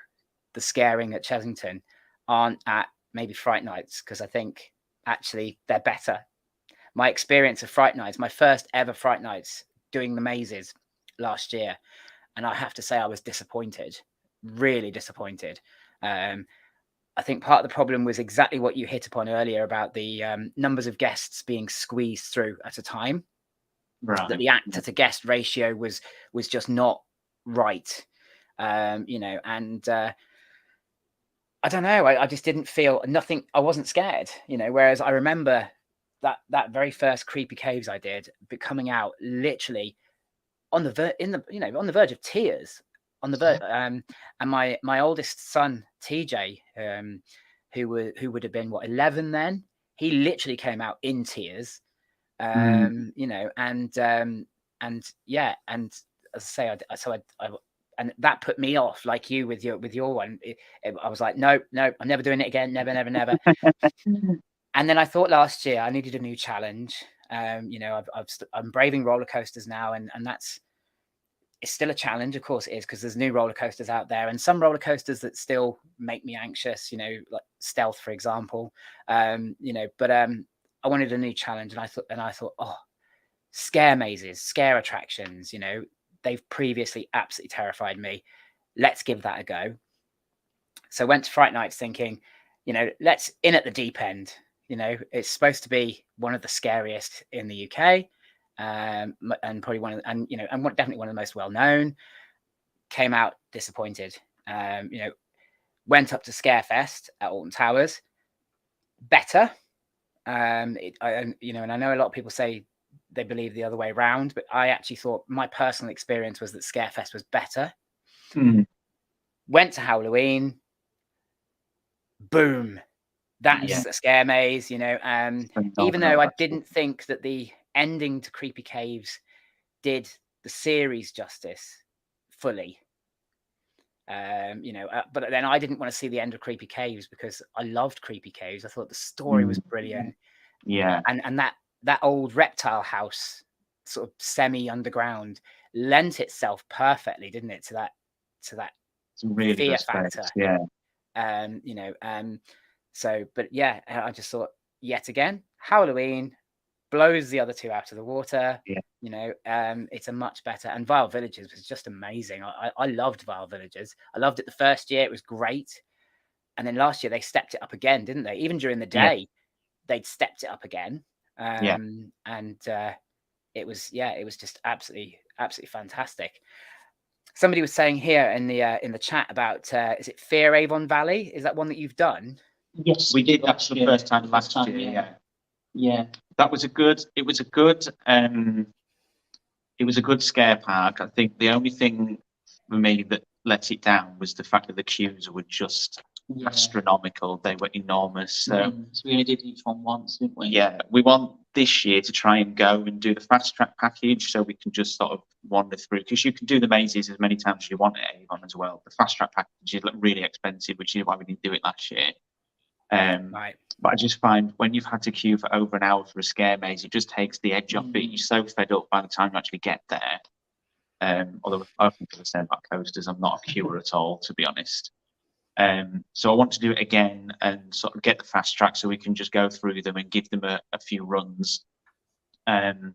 the scaring at Chesington aren't at maybe Fright Nights, because I think actually they're better. My experience of Fright Nights, my first ever Fright Nights doing the mazes last year, and I have to say I was disappointed, really disappointed. I think part of the problem was exactly what you hit upon earlier about the numbers of guests being squeezed through at a time. Right. That the actor to guest ratio was just not right, you know, and I don't know, I just didn't feel nothing. I wasn't scared, you know, whereas I remember that very first Creepy Caves I did, but coming out literally on the verge of tears, on the verge. And my oldest son TJ, who would have been 11 then, he literally came out in tears, you know, and yeah, and as I say, I and that put me off, like you with your one. I was like, no, I'm never doing it again, never. And then I thought last year I needed a new challenge. You know, I'm braving roller coasters now, and it's still a challenge, of course it is, because there's new roller coasters out there, and some roller coasters that still make me anxious, you know, like Stealth, for example. You know, but I wanted a new challenge, and I thought, oh, scare mazes, scare attractions, you know, they've previously absolutely terrified me. Let's give that a go. So I went to Fright Nights thinking, you know, let's in at the deep end. You know, it's supposed to be one of the scariest in the UK, and probably definitely one of the most well known. Came out disappointed. You know, went up to Scarefest at Alton Towers. Better. You know, and I know a lot of people say they believe the other way around, but I actually thought my personal experience was that Scarefest was better. Went to Halloween. Boom. That's a scare maze, you know. Even though I didn't think that the ending to Creepy Caves did the series justice fully, you know, but then I didn't want to see the end of Creepy Caves because I loved Creepy Caves. I thought the story was brilliant. Yeah. And that old reptile house, sort of semi underground, lent itself perfectly, didn't it, to that It's really fear good factor. space. Yeah. You know, so, but yeah, I just thought, yet again, Halloween blows the other two out of the water. Yeah. You know, it's a much better, and Vile Villages was just amazing. I loved Vile Villages. I loved it the first year; it was great. And then last year they stepped it up again, didn't they? Even during the day, they'd stepped it up again. And it was just absolutely fantastic. Somebody was saying here in the chat about is it Fear Avon Valley? Is that one that you've done? Yes, we did. That's the first time last year. Yeah. That was a good. It was a good scare park. I think the only thing for me that let it down was the fact that the queues were just astronomical. They were enormous. So we only did each one once, didn't we? Yeah, we want this year to try and go and do the fast track package, so we can just sort of wander through, because you can do the mazes as many times as you want at Avon as well. The fast track package is really expensive, which is why we didn't do it last year. Right. But I just find when you've had to queue for over an hour for a scare maze, it just takes the edge off it. You're so fed up by the time you actually get there. Although I think, as I said about coasters, I'm not a queuer at all, to be honest. So I want to do it again and sort of get the fast track so we can just go through them and give them a few runs. To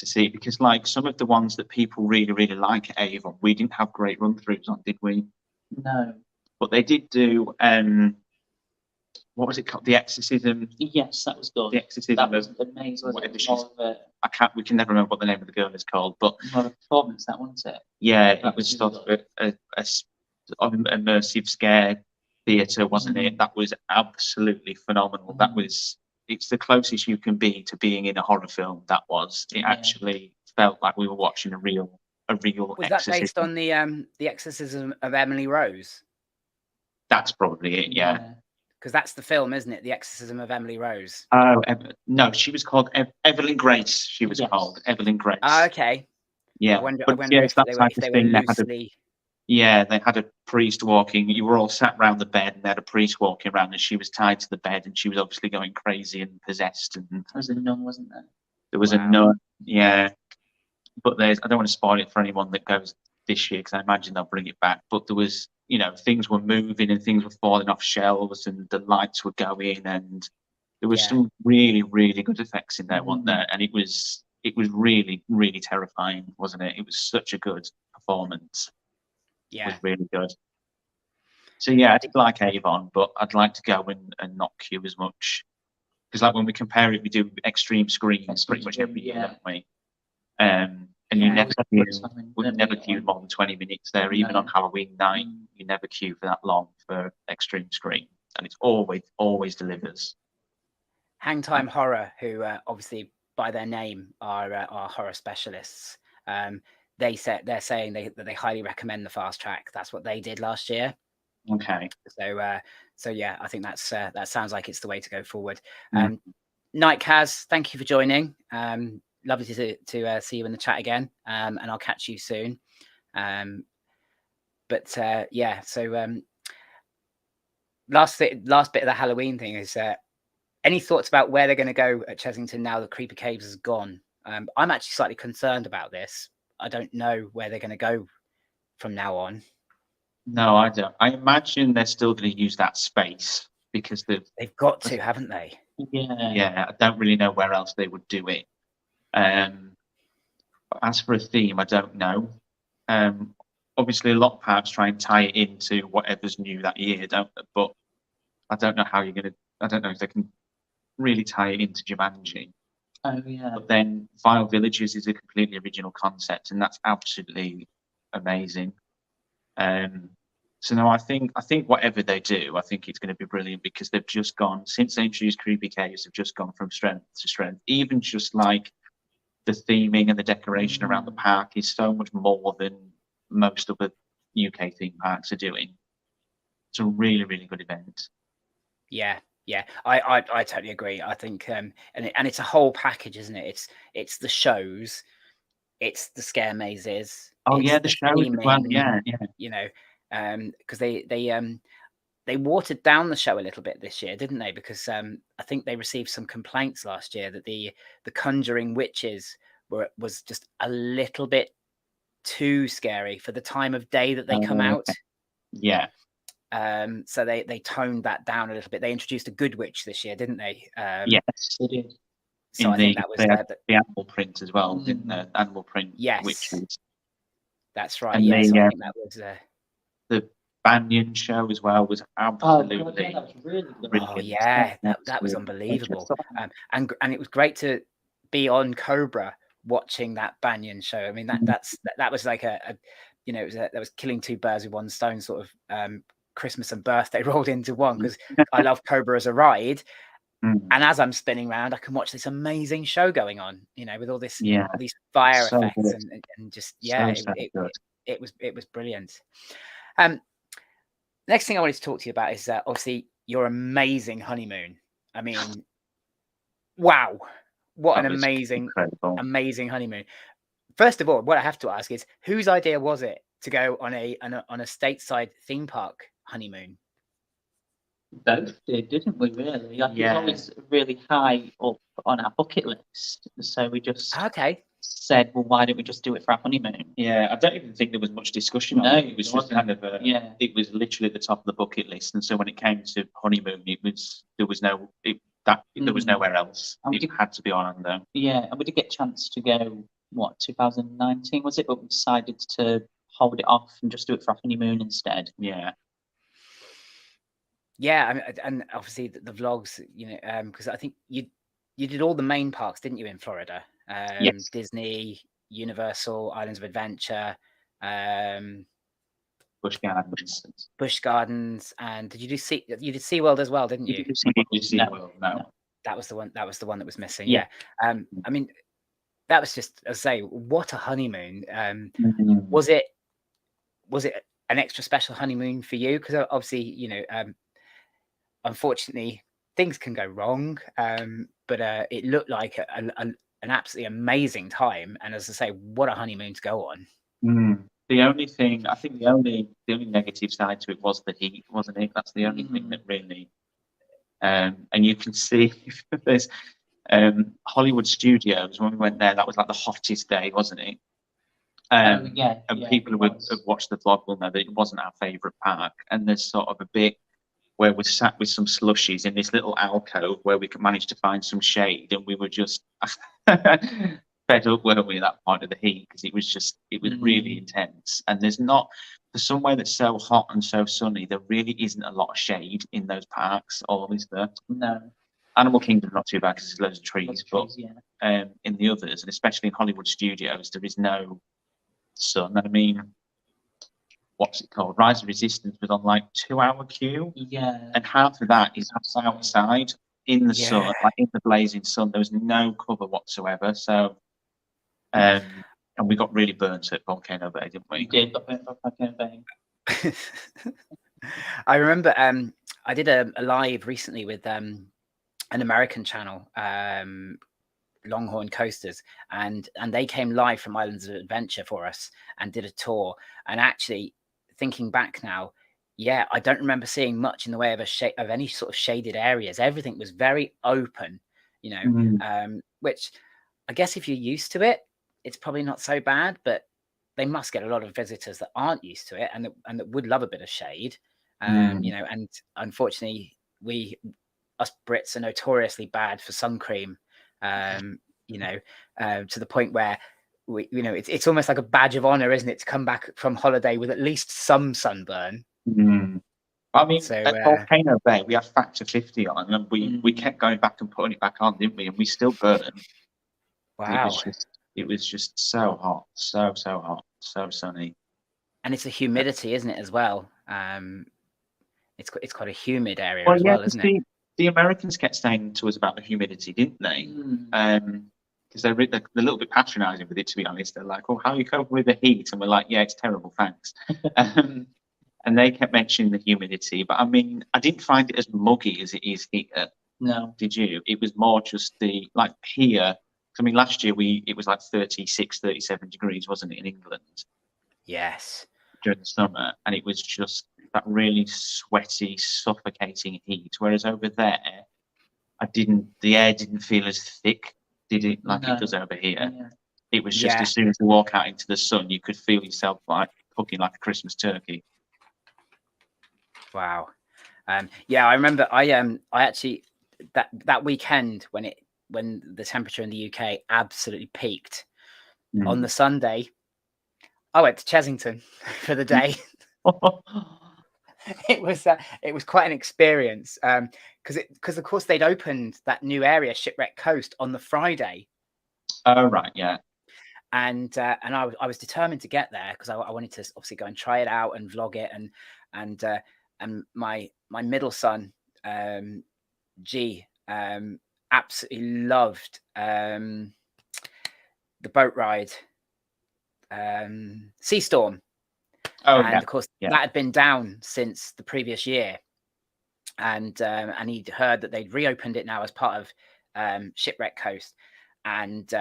see, because like some of the ones that people really like at Avon, we didn't have great run throughs on, did we? No. But they did do what was it called? The Exorcism. Yes, that was good. The Exorcism. That was amazing. Whatever It was more of we can never remember what the name of the girl is called, but a performance, that wasn't it? yeah, That it was was sort of a immersive scare theatre, wasn't it? That was absolutely phenomenal. That was, it's the closest you can be to being in a horror film. That was, it actually felt like we were watching a real Was that based on the Exorcism of Emily Rose? That's probably it, yeah. Because that's the film, isn't it? The Exorcism of Emily Rose. Oh, no, she was called Evelyn Grace. She was called Evelyn Grace. Oh, okay. Yeah, I wonder if they were loosely. Yeah, they had a priest walking. You were all sat around the bed, and they had a priest walking around, and she was tied to the bed, and she was obviously going crazy and possessed. And there was a nun, wasn't there? There was a nun, yeah. But I don't want to spoil it for anyone that goes this year, because I imagine they'll bring it back. But there was, things were moving and things were falling off shelves, and the lights were going, and there was some really good effects in there, wasn't there? And it was really terrifying, wasn't it? It was such a good performance. Yeah, it was really good. So yeah, I did like Avon, but I'd like to go and not queue as much, because like when we compare it, we do extreme screens pretty much every year, don't we? And you we've never queued more than 20 minutes there, even on Halloween night. You never queue for that long for extreme screen, and it's always delivers. Hang Time Horror, who obviously by their name are horror specialists. They're saying that they highly recommend the fast track. That's what they did last year. Okay. So yeah, I think that sounds like it's the way to go forward. Night Kaz, thank you for joining. Lovely to see you in the chat again, and I'll catch you soon. Yeah, so last bit of the Halloween thing is any thoughts about where they're going to go at Chesington now that Creepy Caves is gone? I'm actually slightly concerned about this. I don't know where they're going to go from now on. No, I don't. I imagine they're still going to use that space because they've got to, haven't they? Yeah. I don't really know where else they would do it. As for a theme, I don't know. Obviously, a lot of parks try and tie it into whatever's new that year, don't they? But I don't know how you're going to. I don't know if they can really tie it into Jumanji. Oh yeah. But then Vile Villages is a completely original concept, and that's absolutely amazing. So no, I think whatever they do, I think it's going to be brilliant, because they've just gone, since they introduced Creepy Caves, they've just gone from strength to strength. Even just like the theming and the decoration around the park is so much more than most of the UK theme parks are doing. It's a really good event. Yeah, I totally agree. I think and it's a whole package, isn't it? It's the shows, it's the scare mazes. Oh yeah, the shows as well. Yeah. Because they watered down the show a little bit this year, didn't they? Because I think they received some complaints last year that the Conjuring Witches was just a little bit too scary for the time of day that they come out. Yeah. So they toned that down a little bit. They introduced a Good Witch this year, didn't they? Yes, they did. So I think that was the animal print as well, didn't they? Animal print. Yes, witches. That's right. And yeah, so I think that was the Banyan show as well was absolutely. That was really good. Oh yeah, that was unbelievable. And it was great to be on Cobra watching that Banyan show. I mean that was like that was killing two birds with one stone, sort of Christmas and birthday rolled into one, because I love Cobra as a ride. And as I'm spinning around, I can watch this amazing show going on, with all this, all these fire effects and just it was brilliant. Next thing I wanted to talk to you about is obviously your amazing honeymoon. I mean, wow, what an amazing honeymoon. First of all, what I have to ask is, whose idea was it to go on a stateside theme park honeymoon? Both did, didn't we? Really? It's always really high up on our bucket list. So we just said, well, why don't we just do it for our honeymoon? Yeah, I don't even think there was much discussion on No, it. It was there just wasn't. kind of it was literally at the top of the bucket list. And so when it came to honeymoon, there was nowhere else. And It had to be Orlando. Yeah, and we did get a chance to go, 2019 was it? But we decided to hold it off and just do it for our honeymoon instead. Yeah. Yeah, I mean, and obviously the vlogs, because I think you did all the main parks, didn't you, in Florida? Yes. Disney, Universal, Islands of Adventure, Busch Gardens. Busch Gardens, and did you do SeaWorld as well, didn't you? No. That was the one that was missing. Yeah. I mean, that was just, as I say, what a honeymoon. Mhm. Was it an extra special honeymoon for you? Because obviously, unfortunately, things can go wrong. But it looked like an absolutely amazing time. And as I say, what a honeymoon to go on. The only thing, I think the only negative side to it was the heat, wasn't it? That's the only thing that really, and you can see there's Hollywood Studios, when we went there, that was like the hottest day, wasn't it? And people who have watched the vlog will know that it wasn't our favourite park. And there's sort of a bit where we sat with some slushies in this little alcove where we could manage to find some shade, and we were just fed up, weren't we, at that point of the heat, because it was really intense. And there's not, for somewhere that's so hot and so sunny, there really isn't a lot of shade in those parks, or is there? No. Animal Kingdom's not too bad because there's loads of trees, but in the others, and especially in Hollywood Studios, there is no sun. I mean, what's it called? Rise of Resistance was on like 2-hour queue. Yeah. And half of that is outside in the sun, like in the blazing sun. There was no cover whatsoever. So, and we got really burnt at Volcano Bay, didn't we? We did, got burnt at Volcano Bay. I remember I did a live recently with an American channel, Longhorn Coasters, and they came live from Islands of Adventure for us and did a tour. And actually, thinking back now, I don't remember seeing much in the way of of any sort of shaded areas. Everything was very open, which I guess if you're used to it, it's probably not so bad. But they must get a lot of visitors that aren't used to it and that would love a bit of shade. And unfortunately, us Brits are notoriously bad for sun cream. To the point where it's almost like a badge of honor, isn't it, to come back from holiday with at least some sunburn. I mean, at Volcano Bay, we had factor 50 on, and we kept going back and putting it back on, didn't we? And we still burned. Wow. It was just so hot, so hot, so sunny. And it's a humidity, isn't it, as well? It's quite a humid area as well, isn't it? The Americans kept saying to us about the humidity, didn't they? Because they're a little bit patronising with it, to be honest. They're like, "Oh, how are you coping with the heat?" And we're like, "Yeah, it's terrible, thanks." And they kept mentioning the humidity, but I mean, I didn't find it as muggy as it is here. No. Did you? It was more just like here. I mean, last year it was like 36, 37 degrees, wasn't it, in England? Yes. During the summer, and it was just that really sweaty, suffocating heat. Whereas over there, the air didn't feel as thick, did it? Like it does over here. Yeah. It was just as soon as you walk out into the sun, you could feel yourself like cooking like a Christmas turkey. Wow. I remember I actually that weekend when the temperature in the UK absolutely peaked on the Sunday, I went to Chessington for the day. It was quite an experience because of course they'd opened that new area, Shipwreck Coast, on the Friday. Oh right, yeah. And I was determined to get there because I wanted to obviously go and try it out and vlog it, and my middle son G absolutely loved the boat ride, Sea Storm. Of course that had been down since the previous year, and he'd heard that they'd reopened it now as part of Shipwreck Coast, and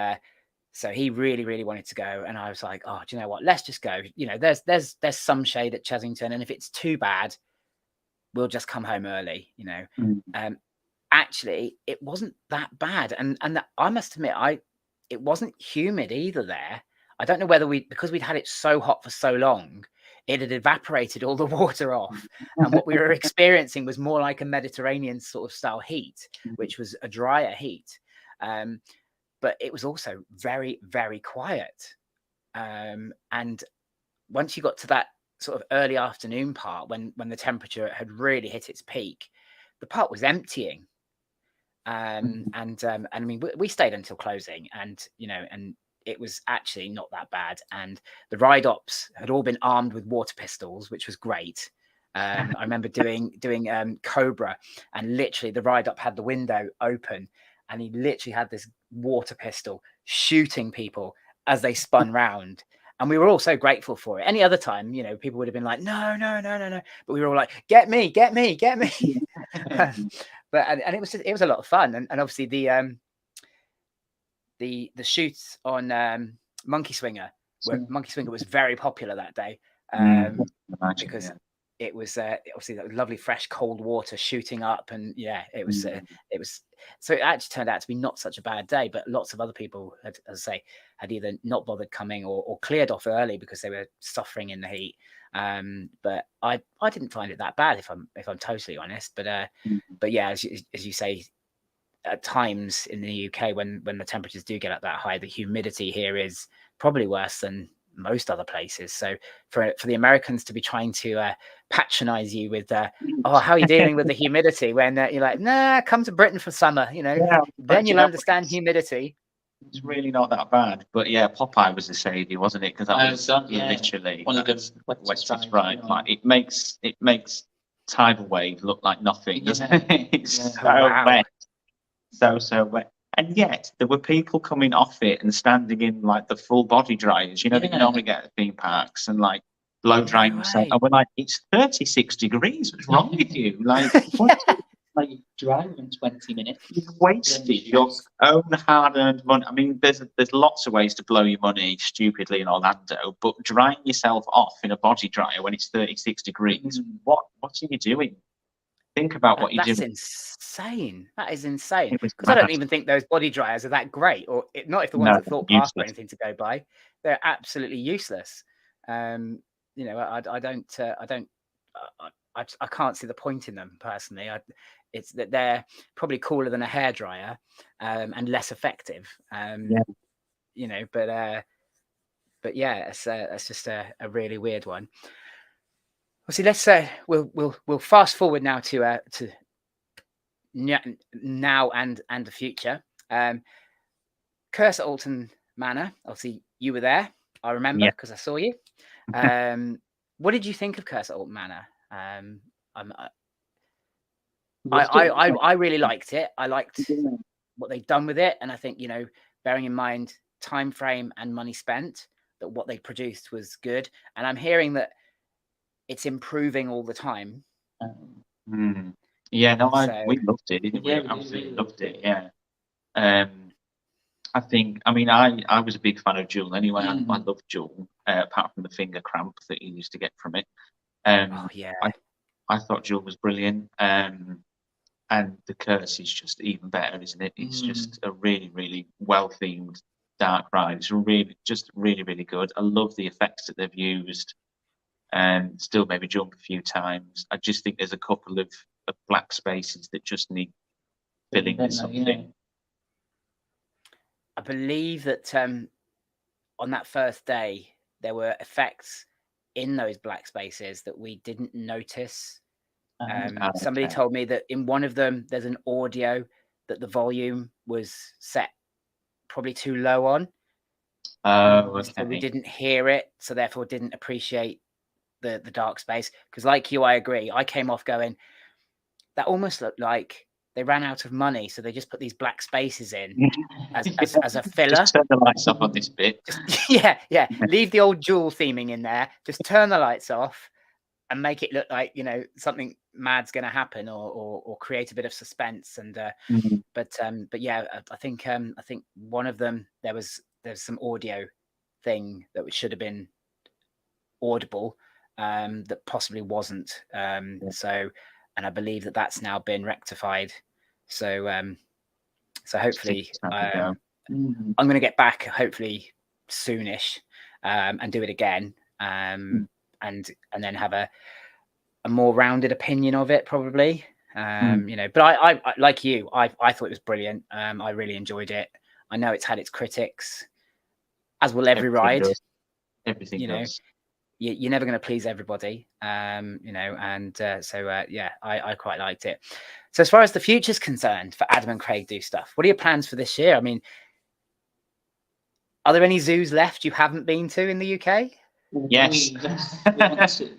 so he really wanted to go. And I was like, oh, do you know what, let's just go. There's some shade at Chessington, and if it's too bad, we'll just come home early. Actually, it wasn't that bad, and I must admit, it wasn't humid either there. I don't know whether because we'd had it so hot for so long, it had evaporated all the water off. And what we were experiencing was more like a Mediterranean sort of style heat, which was a drier heat. But it was also very, very quiet. And once you got to that sort of early afternoon part, when the temperature had really hit its peak, the park was emptying. And I mean, we stayed until closing, and and it was actually not that bad. And the ride ops had all been armed with water pistols, which was great. I remember doing Cobra, and literally the ride up had the window open, and he literally had this water pistol shooting people as they spun round. And we were all so grateful for it. Any other time, people would have been like, no, no, no, no, no. But we were all like, get me, get me, get me. But it was a lot of fun. And obviously the shoots on Monkey Swinger was very popular that day. Because it was obviously that lovely fresh cold water shooting up, and it was so it actually turned out to be not such a bad day. But lots of other people had, as I say, had either not bothered coming or cleared off early because they were suffering in the heat. But I didn't find it that bad, if I'm totally honest. But yeah, as you say, at times in the UK when the temperatures do get up that high, the humidity here is probably worse than most other places. So for the Americans to be trying to patronize you with how are you dealing with the humidity, when you're like, nah, come to Britain for summer, then you'll understand humidity. It's really not that bad. But yeah, Popeye was the savior, wasn't it? Because that was literally one of the wettest ride. Like it makes tidal wave look like nothing, doesn't it? It's wet. So wet. And yet there were people coming off it and standing in like the full body dryers, that you normally get at theme parks, and like blow drying themselves. And we're like, it's 36 degrees. What's wrong with you? Like, like driving in 20 minutes. You've wasted your own hard-earned money. I mean, there's lots of ways to blow your money stupidly in Orlando, but drying yourself off in a body dryer when it's 36 degrees, what are you doing? Think about what you're doing. That's insane. That is insane. Because I don't even think those body dryers are that great, or not if the ones at Thorpe Park or anything to go by. They're absolutely useless. I can't see the point in them personally. It's that they're probably cooler than a hairdryer, and less effective. But yeah, it's just a really weird one. See, let's we'll fast forward now to now and the future. Curse at Alton Manor. Obviously, you were there. I remember because I saw you. What did you think of Curse at Alton Manor? I really liked it. I liked what they'd done with it, and I think bearing in mind time frame and money spent, that what they produced was good. And I'm hearing that it's improving all the time. Yeah, no, we loved it, didn't we? Absolutely loved it. Yeah. I think, I was a big fan of Jewel anyway. I loved Jewel, apart from the finger cramp that you used to get from it. I thought Jewel was brilliant. And the Curse is just even better, isn't it? It's just a really, really well-themed dark ride. It's really, really good. I love the effects that they've used. And still maybe jump a few times. I just think there's a couple of black spaces that just need filling with something. I believe that on that first day there were effects in those black spaces that we didn't notice. Somebody told me that in one of them there's an audio that the volume was set probably too low on. So we didn't hear it, so therefore didn't appreciate the dark space. Because like you, I agree. I came off going, that almost looked like they ran out of money, so they just put these black spaces in as a filler. Just turn the lights off on this bit. Yeah. Leave the old Jewel theming in there. Just turn the lights off and make it look like something mad's going to happen, or create a bit of suspense. And but yeah, I think one of them there's some audio thing that should have been audible. That possibly wasn't. So, and I believe that's now been rectified. So hopefully, Mm. I'm going to get back hopefully soonish, and do it again, and then have a more rounded opinion of it probably. You know, but I like you, I thought it was brilliant. I really enjoyed it. I know it's had its critics, as will every ride. Everything You know, does. you're never going to please everybody, you know, and so yeah, I quite liked it. So as far as the future's concerned for Adam and Craig Do Stuff, what are your plans for this year? I mean, are there any zoos left you haven't been to in the UK? Yes. We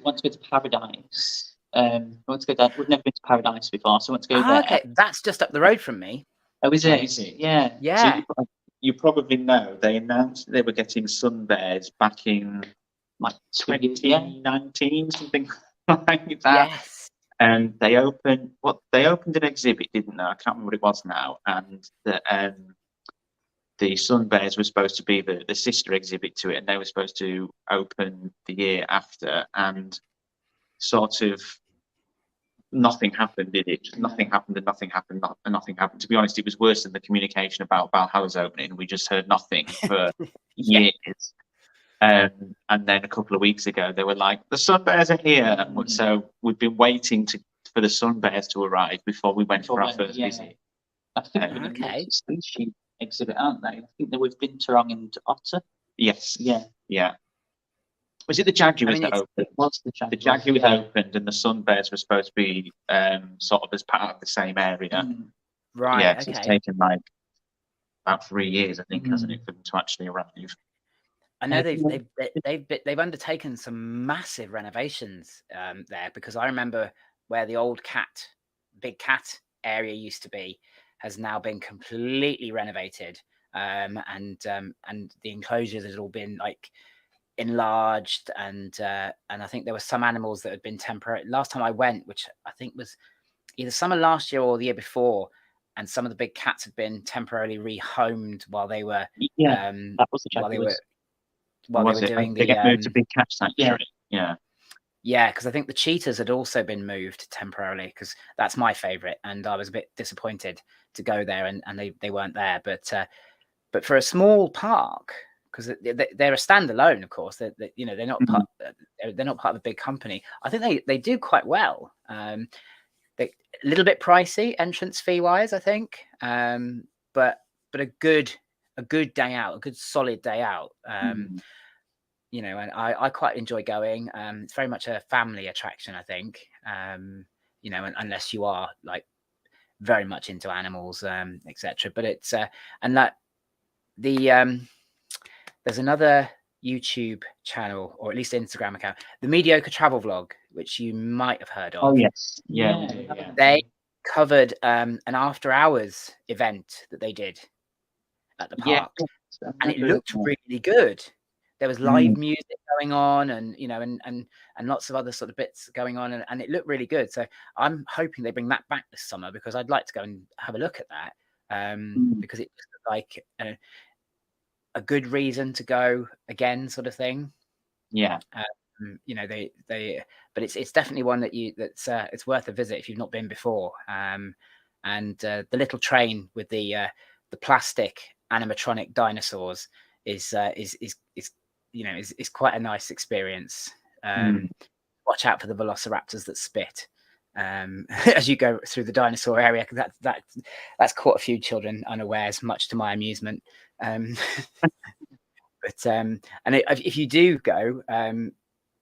want to go to Paradise. We want to go down. We've never been to Paradise before, so we want to go there. Okay, that's just up the road from me. Oh, is Oh, it? is it? Yeah. Yeah. So you probably know they announced they were getting sun bears back in Like 2019, something like that. Yes. And they opened an exhibit, didn't they? I can't remember what it was now. And the sun bears were supposed to be the sister exhibit to it, and they were supposed to open the year after. And sort of nothing happened, did it? Just nothing happened, and nothing happened, and nothing happened. To be honest, it was worse than the communication about Valhalla's opening. We just heard nothing for Yeah. years. And then a couple of weeks ago, they were like, "The sun bears are here." So we've been waiting for the sun bears to arrive before we went for our first visit. I think they're in the species exhibit, aren't they? I think they're with Binturong and Otter. Yes. Yeah. Yeah. Was it the Jaguars that opened? It was the The Jaguars opened, and the sun bears were supposed to be sort of as part of the same area. Right. Yeah, Okay. it's taken like about 3 years, I think, hasn't it, for them to actually arrive? I know they've undertaken some massive renovations there, because I remember where the old big cat area used to be has now been completely renovated, and the enclosures had all been like enlarged, and I think there were some animals that had been temporary. Last time I went, which I think was either summer last year or the year before, and some of the big cats had been temporarily rehomed while they were that was the Jaguars. while they were doing they get moved to Big Cat Sanctuary. Yeah, because I think the cheetahs had also been moved temporarily, because that's my favorite, and I was a bit disappointed to go there and they weren't there. But for a small park, because they're a standalone, of course, you know, they're not part of a big company. I think they do quite well. They a little bit pricey entrance fee wise, I think, but a good day out, a good solid day out. You know, and I quite enjoy going. It's very much a family attraction, I think. You know, unless you are like very much into animals, etc. But it's and that there's another YouTube channel, or at least Instagram account, the Mediocre Travel Vlog, which you might have heard of. Oh yes, yeah. They covered an after hours event that they did at the park, and it looked really good. There was live music going on, and you know, and lots of other sort of bits going on, and it looked really good. So I'm hoping they bring that back this summer, because I'd like to go and have a look at that, because it was like a good reason to go again, sort of thing. Yeah. You know, but it's definitely one that's it's worth a visit if you've not been before. And the little train with the plastic animatronic dinosaurs is you know, is quite a nice experience. Watch out for the velociraptors that spit as you go through the dinosaur area, because that's caught a few children unawares, much to my amusement. But and if you do go,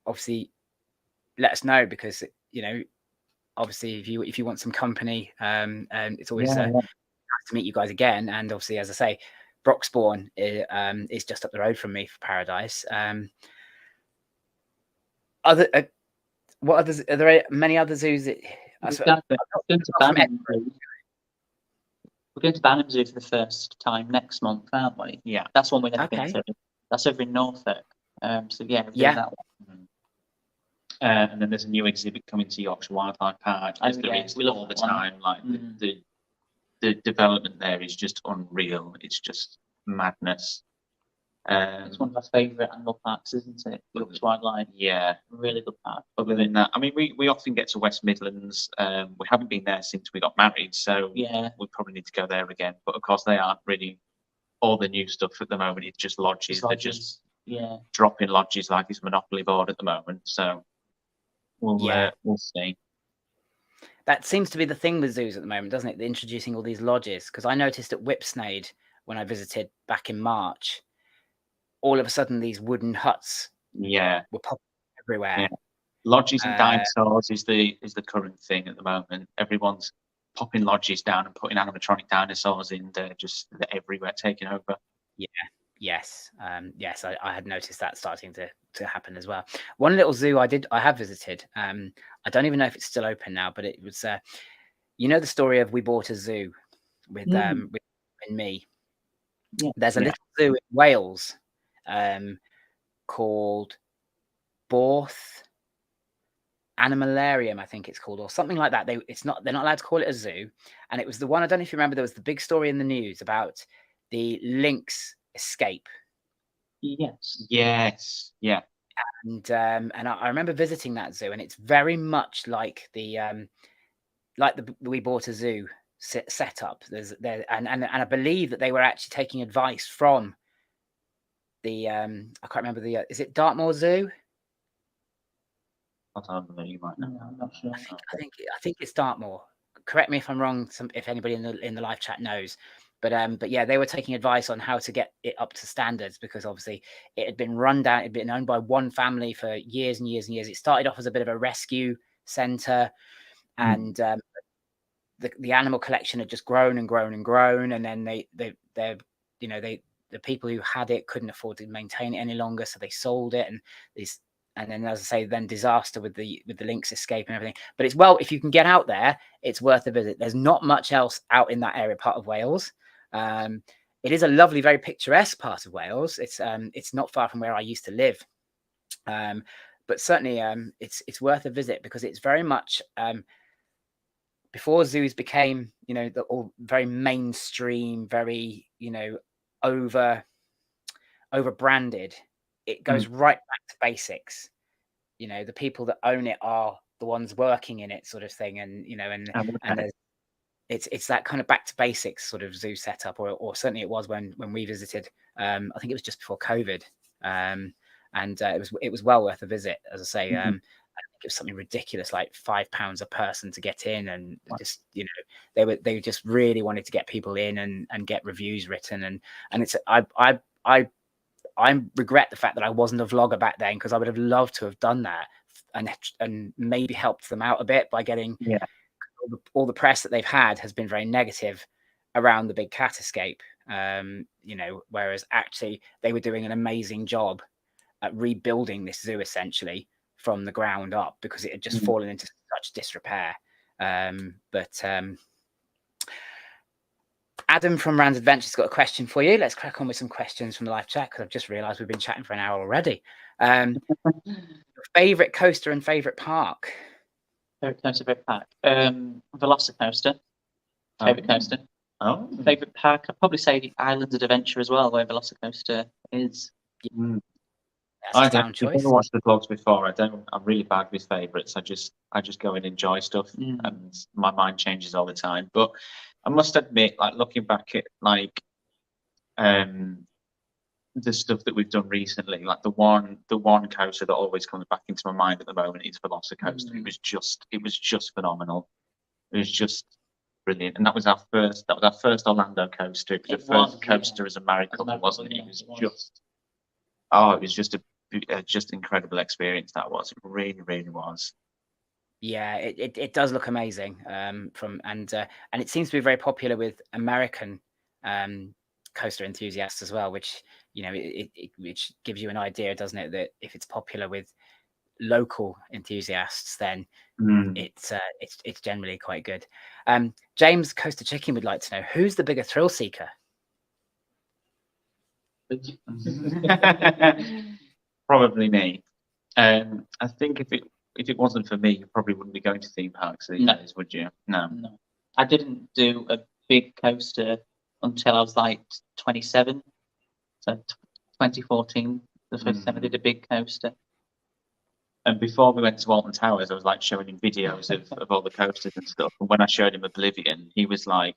obviously let us know, because you know, obviously if you want some company, and it's always nice to meet you guys again. And obviously, as I say, Broxbourne is just up the road from me for Paradise. What others are there? Many other zoos that we're going to Banham Zoo for the first time next month, aren't we? Yeah, that's one we've never been to. That's over in Norfolk. So yeah, we're doing that one. And then there's a new exhibit coming to Yorkshire Wildlife Park. We love all the time. Like the development there is just unreal. It's just madness. It's one of my favourite animal parks, isn't it? Yorkshire Wildlife. Yeah, really good park. Other than that, I mean, we often get to West Midlands. We haven't been there since we got married, so we probably need to go there again. But of course, they are really all the new stuff at the moment is just lodges. They're just yeah. dropping lodges like it's Monopoly board at the moment. So we'll see. That seems to be the thing with zoos at the moment, doesn't it? They're introducing all these lodges. Because I noticed at Whipsnade when I visited back in March, all of a sudden these wooden huts were popping everywhere. Yeah. Lodges and dinosaurs is the current thing at the moment. Everyone's popping lodges down and putting animatronic dinosaurs in. They're everywhere, taking over. Yeah. Yes. Yes. I had noticed that starting to happen as well. One little zoo I have visited. I don't even know if it's still open now, but it was. You know the story of We Bought a Zoo with me. Yeah. There's a little zoo in Wales called Borth Animalarium, I think it's called, or something like that. They're not allowed to call it a zoo. And it was the one, I don't know if you remember, there was the big story in the news about the lynx escape. Yes. Yeah. And I remember visiting that zoo, and it's very much like the We Bought a Zoo setup. And I believe that they were actually taking advice from the I can't remember is it Dartmoor Zoo? I don't know, you might know. No, I'm not sure. I think it's Dartmoor. Correct me if I'm wrong. If anybody in the live chat knows, but yeah, they were taking advice on how to get it up to standards, because obviously it had been run down. It had been owned by one family for years and years and years. It started off as a bit of a rescue centre, and the animal collection had just grown and grown and grown, and then the people who had it couldn't afford to maintain it any longer, so they sold it, and then, as I say, then disaster with the lynx escape and everything. But it's, well, if you can get out there, it's worth a visit. There's not much else out in that area, part of Wales. It is a lovely, very picturesque part of Wales. It's not far from where I used to live, but certainly it's worth a visit, because it's very much before zoos became, all very mainstream, very, over branded. It goes right back to basics. The people that own it are the ones working in it, sort of thing. And and it's that kind of back to basics sort of zoo setup, or certainly it was when we visited. I think it was just before COVID, and it was well worth a visit. As I say, I think it was something ridiculous, like £5 a person to get in, and just they just really wanted to get people in and get reviews written, and it's I regret the fact that I wasn't a vlogger back then, because I would have loved to have done that and maybe helped them out a bit by getting all the press that they've had has been very negative around the big cat escape. Whereas actually they were doing an amazing job at rebuilding this zoo essentially from the ground up, because it had just fallen into such disrepair. Adam from Rand's Adventures got a question for you. Let's crack on with some questions from the live chat, because I've just realised we've been chatting for an hour already. Favourite coaster and favourite park? Favourite coaster, favourite park. Velocicoaster. Favourite coaster. Oh. Favourite park, I'd probably say the Islands of Adventure as well, where Velocicoaster is. That's a sound choice. I've never watched the vlogs before. I'm really bad with favourites. I just go and enjoy stuff, and my mind changes all the time. But I must admit, like, looking back at the stuff that we've done recently, like the one coaster that always comes back into my mind at the moment is Velocicoaster. It was just phenomenal. It was just brilliant, and that was our first Orlando coaster. It was the first coaster as a miracle, wasn't it? It was just a incredible experience. That was. It really, really was. Yeah, it does look amazing. And it seems to be very popular with American coaster enthusiasts as well, which which gives you an idea, doesn't it, that if it's popular with local enthusiasts, then it's generally quite good. James Coaster Chicken would like to know, who's the bigger thrill seeker? Probably me. I think if it wasn't for me, you probably wouldn't be going to theme parks these days, would you? No. I didn't do a big coaster until I was like 27. So 2014, the first time I did a big coaster. And before we went to Alton Towers, I was like showing him videos of all the coasters and stuff. And when I showed him Oblivion, he was like,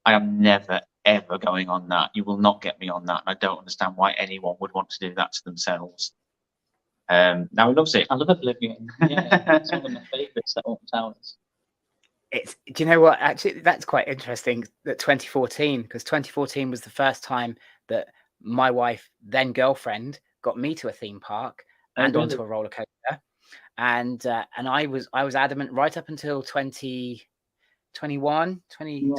I am never, ever going on that. You will not get me on that. I don't understand why anyone would want to do that to themselves. Now he loves it. I love Oblivion. Yeah, it's one of my favourites. That Alton Towers. Do you know what? Actually, that's quite interesting. That 2014, because 2014 was the first time that my wife, then girlfriend, got me to a theme park and onto a roller coaster, and I was adamant right up until 2021, 22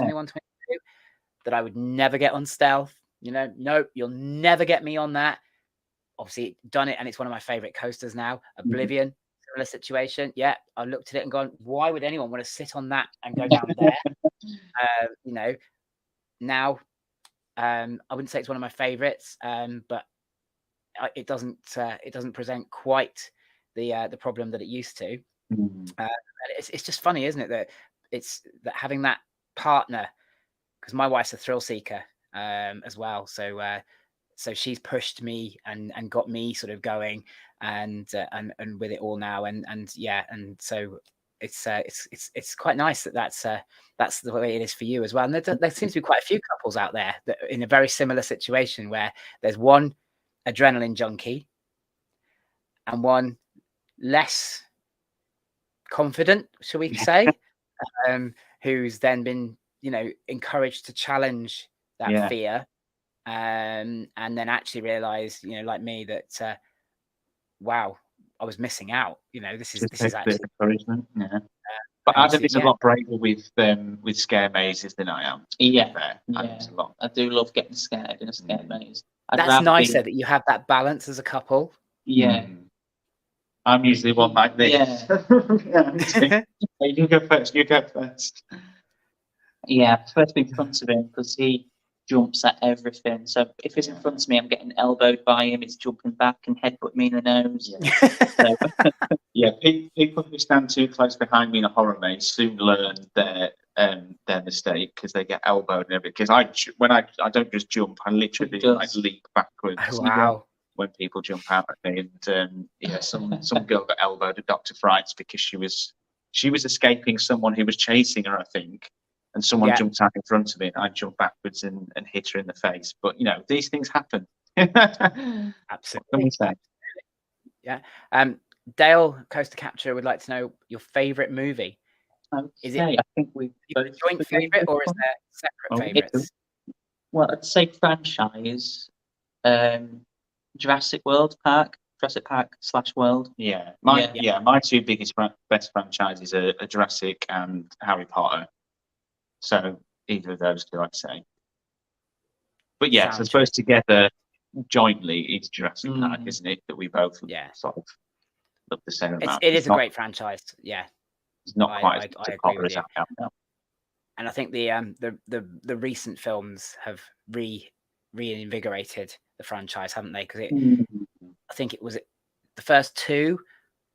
that I would never get on Stealth. You know, nope, you'll never get me on that. Obviously, done it, and it's one of my favorite coasters now. Oblivion. Similar situation. Yeah, I looked at it and gone, why would anyone want to sit on that and go down there? You know, now I wouldn't say it's one of my favorites, but it doesn't present quite the problem that it used to. It's just funny, isn't it, that having that partner, because my wife's a thrill seeker as well, so she's pushed me and got me sort of going and with it all now, and so it's quite nice that's the way it is for you as well. And there seems to be quite a few couples out there that are in a very similar situation, where there's one adrenaline junkie and one less confident, shall we say, who's then been, you know, encouraged to challenge that fear, and then actually realize, you know, like me, that wow, I was missing out. You know, this is actually encouragement. Yeah. But Adam is a lot braver with scare mazes than I am. Yeah, I do love getting scared in a scare maze. That's nicer that you have that balance as a couple. Yeah. I'm usually one like this. Yeah. You go first. Yeah, I prefer to be in front of him because he jumps at everything. So if he's in front of me, I'm getting elbowed by him. It's jumping back and headbutt me in the nose. Yeah, people who stand too close behind me in a horror maze soon learn their mistake, because they get elbowed and everything. Because I don't just jump, I literally like leap backwards. Oh, wow. When people jump out at me, and some girl got elbowed at Dr. Fright's because she was escaping someone who was chasing her, I think, and someone jumped out in front of me, and I jumped backwards and hit her in the face. But you know, these things happen. Absolutely. What can we say? Yeah. Dale, Coaster Capture, would like to know your favourite movie. Is it? I think we joint favourite, or is there separate favourites? Well, I'd say franchise. Jurassic Park / World. Yeah, my two best franchises are Jurassic and Harry Potter. So either of those two, I'd say. But yes, I suppose together, jointly, it's Jurassic Park, isn't it? That we both sort of love the same amount. It is a great franchise. Yeah, it's not quite as popular as that now. And I think the recent films have reinvigorated the franchise, haven't they? Because I think it was the first two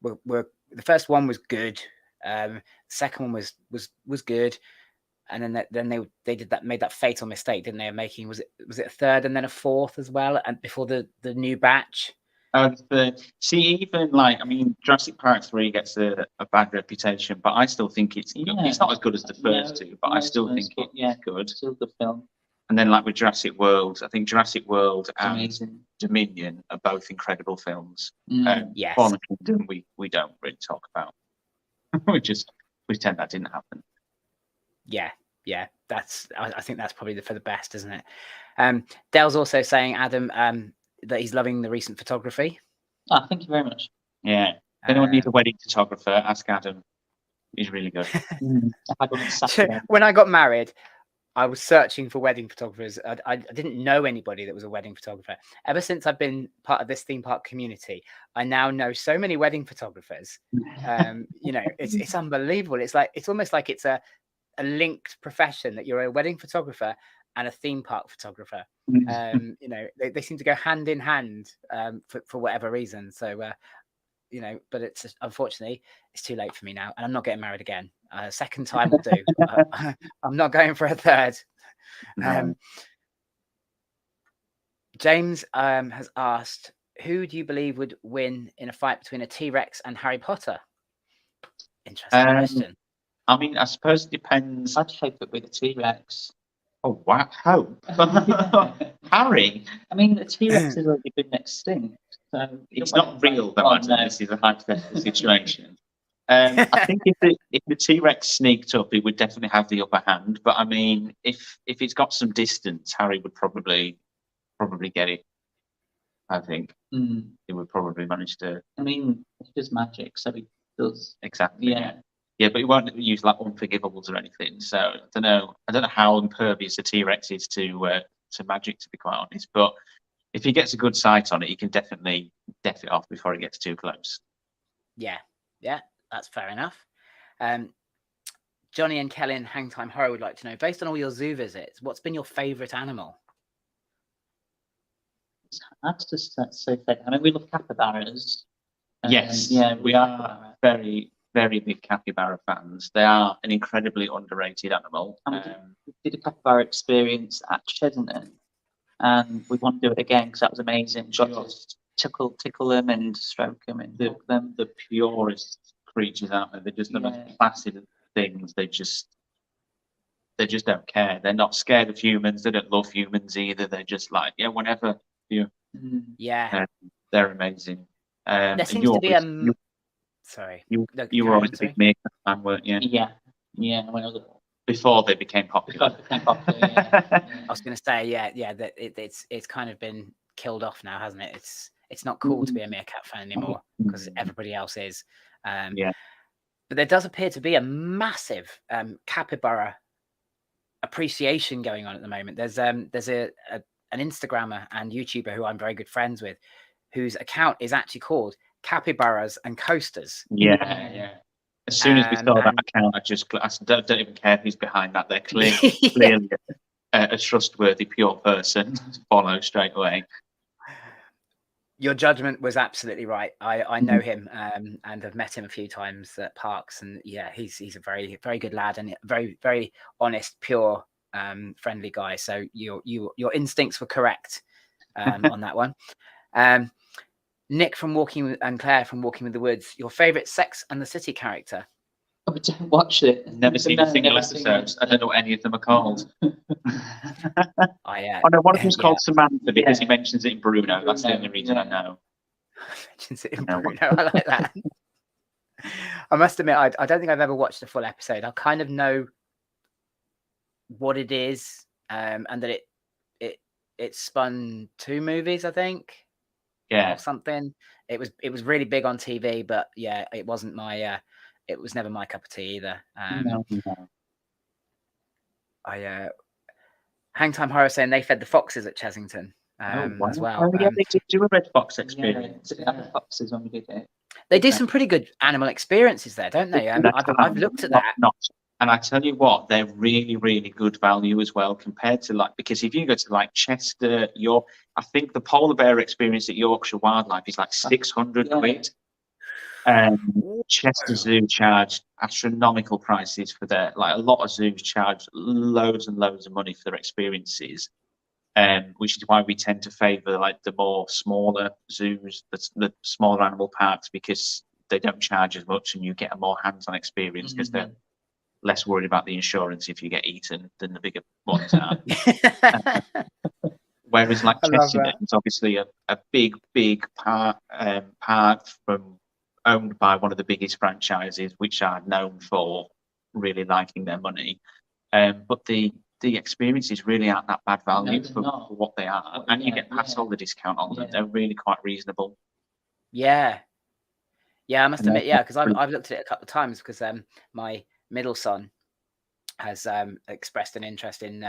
were the first one was good, the second one was good, and then they made that fatal mistake, didn't they, of making was it a third and then a fourth as well, and before the new batch. Even like, I mean, Jurassic Park 3 gets a bad reputation, but I still think it's not as good as the first two, but I still think it's good. Still a good film. And then, like with Jurassic World, I think Jurassic World and Dominion are both incredible films. Yes. Fallen Kingdom, we don't really talk about. we just pretend that didn't happen. Yeah. I think that's probably for the best, isn't it? Dale's also saying, Adam, that he's loving the recent photography. Oh, thank you very much. Yeah. If anyone needs a wedding photographer, ask Adam. He's really good. When I got married, I was searching for wedding photographers. I didn't know anybody that was a wedding photographer. Ever since I've been part of this theme park community, I now know so many wedding photographers. You know, it's unbelievable. It's almost like it's a linked profession, that you're a wedding photographer and a theme park photographer. You know, they seem to go hand in hand for whatever reason. So you know, but it's unfortunately it's too late for me now, and I'm not getting married again. Second time will do. I'm not going for a third. James has asked, who do you believe would win in a fight between a T-Rex and Harry Potter? Interesting question. I mean, I suppose it depends. I'd hope it with a T-Rex. Oh wow! Hope, Harry. I mean, the T-Rex has already been extinct, so It's not real though. Oh, Adam. no. This is a hypothetical situation. I think if the T-Rex sneaked up, it would definitely have the upper hand. But I mean, if it's got some distance, Harry would probably get it. I think Mm. he would probably manage to. I mean, it's just magic, so he does. Exactly. Yeah. Yeah, but he won't use like unforgivables or anything. So I don't know. I don't know how impervious the T-Rex is to magic, to be quite honest. But if he gets a good sight on it, he can definitely def it off before it gets too close. Yeah, that's fair enough. Johnny and Kelly in Hangtime Horror would like to know, based on all your zoo visits, what's been your favourite animal? That's just so thick. I mean, we love capybaras. Yes, yeah, we are very, very big capybara fans. They are an incredibly underrated animal. We did a capybara experience at Chesington, and we want to do it again because that was amazing. Got to tickle them and stroke them and milk them. The purest creatures out there. They're just the most placid things. They just don't care. They're not scared of humans. They don't love humans either. They're just like, yeah, whenever you. Yeah, they're amazing. there seems to be sorry. You were always a big meerkat fan, weren't you? Yeah. When I was before they became popular. I was going to say, yeah. That it's kind of been killed off now, hasn't it? It's not cool to be a meerkat fan anymore because everybody else is. But there does appear to be a massive capybara appreciation going on at the moment. There's an Instagrammer and YouTuber who I'm very good friends with, whose account is actually called Capybaras and Coasters. Yeah. As soon as we saw that account, I don't even care who's behind that. They're clearly a trustworthy, pure person to follow straight away. Your judgment was absolutely right. I know him and have met him a few times at parks, and yeah, he's a very, very good lad and very, very honest, pure, friendly guy. So your instincts were correct on that one. Nick from and Claire from Walking with the Woods, your favourite Sex and the City character? I don't watch it. Never seen a single episode. I don't know what any of them are called. Oh no, one of them's called Samantha because he mentions it in Bruno. That's the only reason I know. Mentions it in Bruno. I like that. I must admit, I don't think I've ever watched a full episode. I kind of know what it is, and that it spun 2 movies, I think. Yeah. Or something. It was really big on TV, but yeah, it wasn't my. It was never my cup of tea either. No. Hangtime Horror saying they fed the foxes at Chesington as well. Oh, yeah, they did do a red fox experience. Yeah, foxes when we did it. They do some pretty good animal experiences there, don't they? I've looked at that. And I tell you what, they're really, really good value as well compared to because if you go to Chester, I think the polar bear experience at Yorkshire Wildlife is like 600 quid. Chester Zoo charged astronomical prices for their, a lot of zoos charge loads and loads of money for their experiences, which is why we tend to favour the more smaller zoos, the smaller animal parks, because they don't charge as much and you get a more hands-on experience because they're less worried about the insurance if you get eaten than the bigger ones are. Whereas Chester is obviously a big park owned by one of the biggest franchises, which are known for really liking their money. But the experiences really aren't that bad value for what they are. And you get past all the discount on them. They're really quite reasonable. Yeah, I must admit, because I've looked at it a couple of times because my middle son has expressed an interest in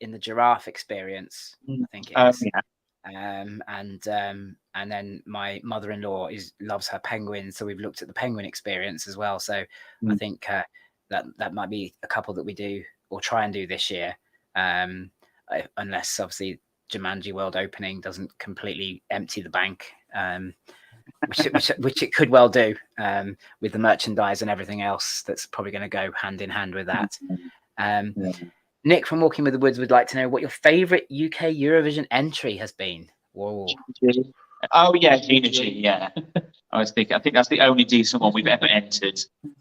the giraffe experience. I think it is. And then my mother-in-law loves her penguins, so we've looked at the penguin experience as well. So I think that might be a couple that we do or try and do this year, unless obviously Jumanji World Opening doesn't completely empty the bank, which it could well do, with the merchandise and everything else that's probably going to go hand in hand with that. Nick from Walking with the Woods would like to know what your favourite UK Eurovision entry has been. Whoa. Oh yeah, Gina G. Yeah, I think that's the only decent one we've ever entered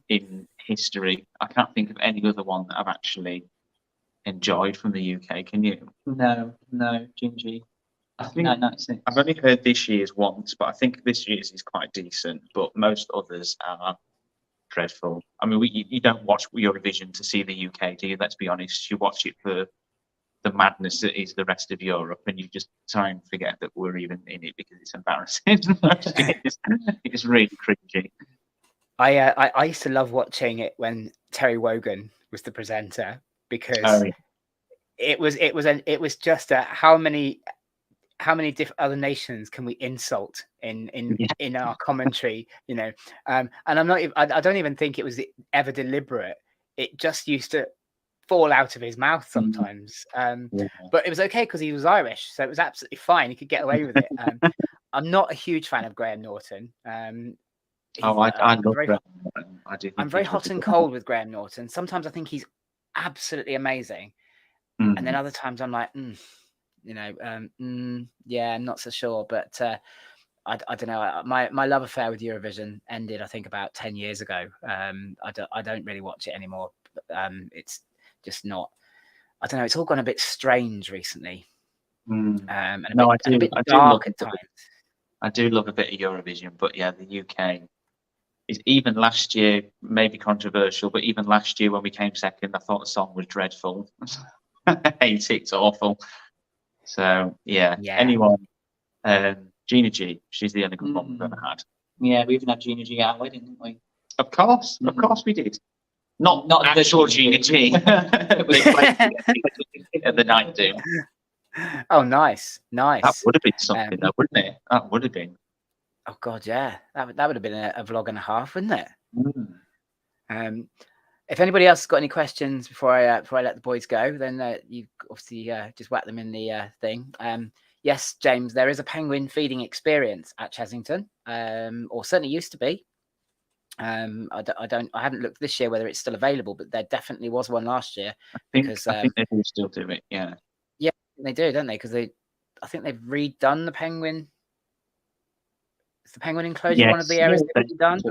in history. I can't think of any other one that I've actually enjoyed from the UK, can you? No, Gingy. I think 1996. I've only heard this year's once, but I think this year's is quite decent. But most others are dreadful. I mean, you don't watch Eurovision to see the UK, do you? Let's be honest. You watch it for the madness that is the rest of Europe, and you just try and forget that we're even in it because it's embarrassing. It's really cringy. I used to love watching it when Terry Wogan was the presenter, because Oh, yeah. it was just how many other nations can we insult in our commentary, you know? And I'm not I don't even think it was ever deliberate. It just used to fall out of his mouth sometimes. But it was okay because he was Irish, so it was absolutely fine. He could get away with it. I'm not a huge fan of Graham Norton. I love Graham Norton. I do think I'm very he's hot really and good. cold with Graham Norton. Sometimes I think he's absolutely amazing, and then other times I'm like, you know, yeah, I'm not so sure. But I don't know. My love affair with Eurovision ended, I think, about 10 years ago. I don't really watch it anymore. It's just not. I don't know. It's all gone a bit strange recently, and a bit dark at times. I do love a bit of Eurovision, but yeah, the UK is, even last year, maybe controversial, but even last year when we came second, I thought the song was dreadful. I hate it, it's awful. So yeah. Anyone, Gina G, she's the only good one we've ever had. Yeah, we even had Gina G at our wedding, didn't we? Of course we did. Not actual Gina G. They played at the night do. Oh, nice. That would have been something, though, wouldn't it? That would have been. Oh God, yeah. That would have been a vlog and a half, wouldn't it? If anybody else has got any questions before I let the boys go, then you obviously just whack them in the thing. Yes, James, there is a penguin feeding experience at Chesington, or certainly used to be. I haven't looked this year whether it's still available, but there definitely was one last year. I think they do still do it. Yeah. Yeah, they do, don't they? Because I think they've redone the penguin. Is the penguin enclosure one of the areas they've redone?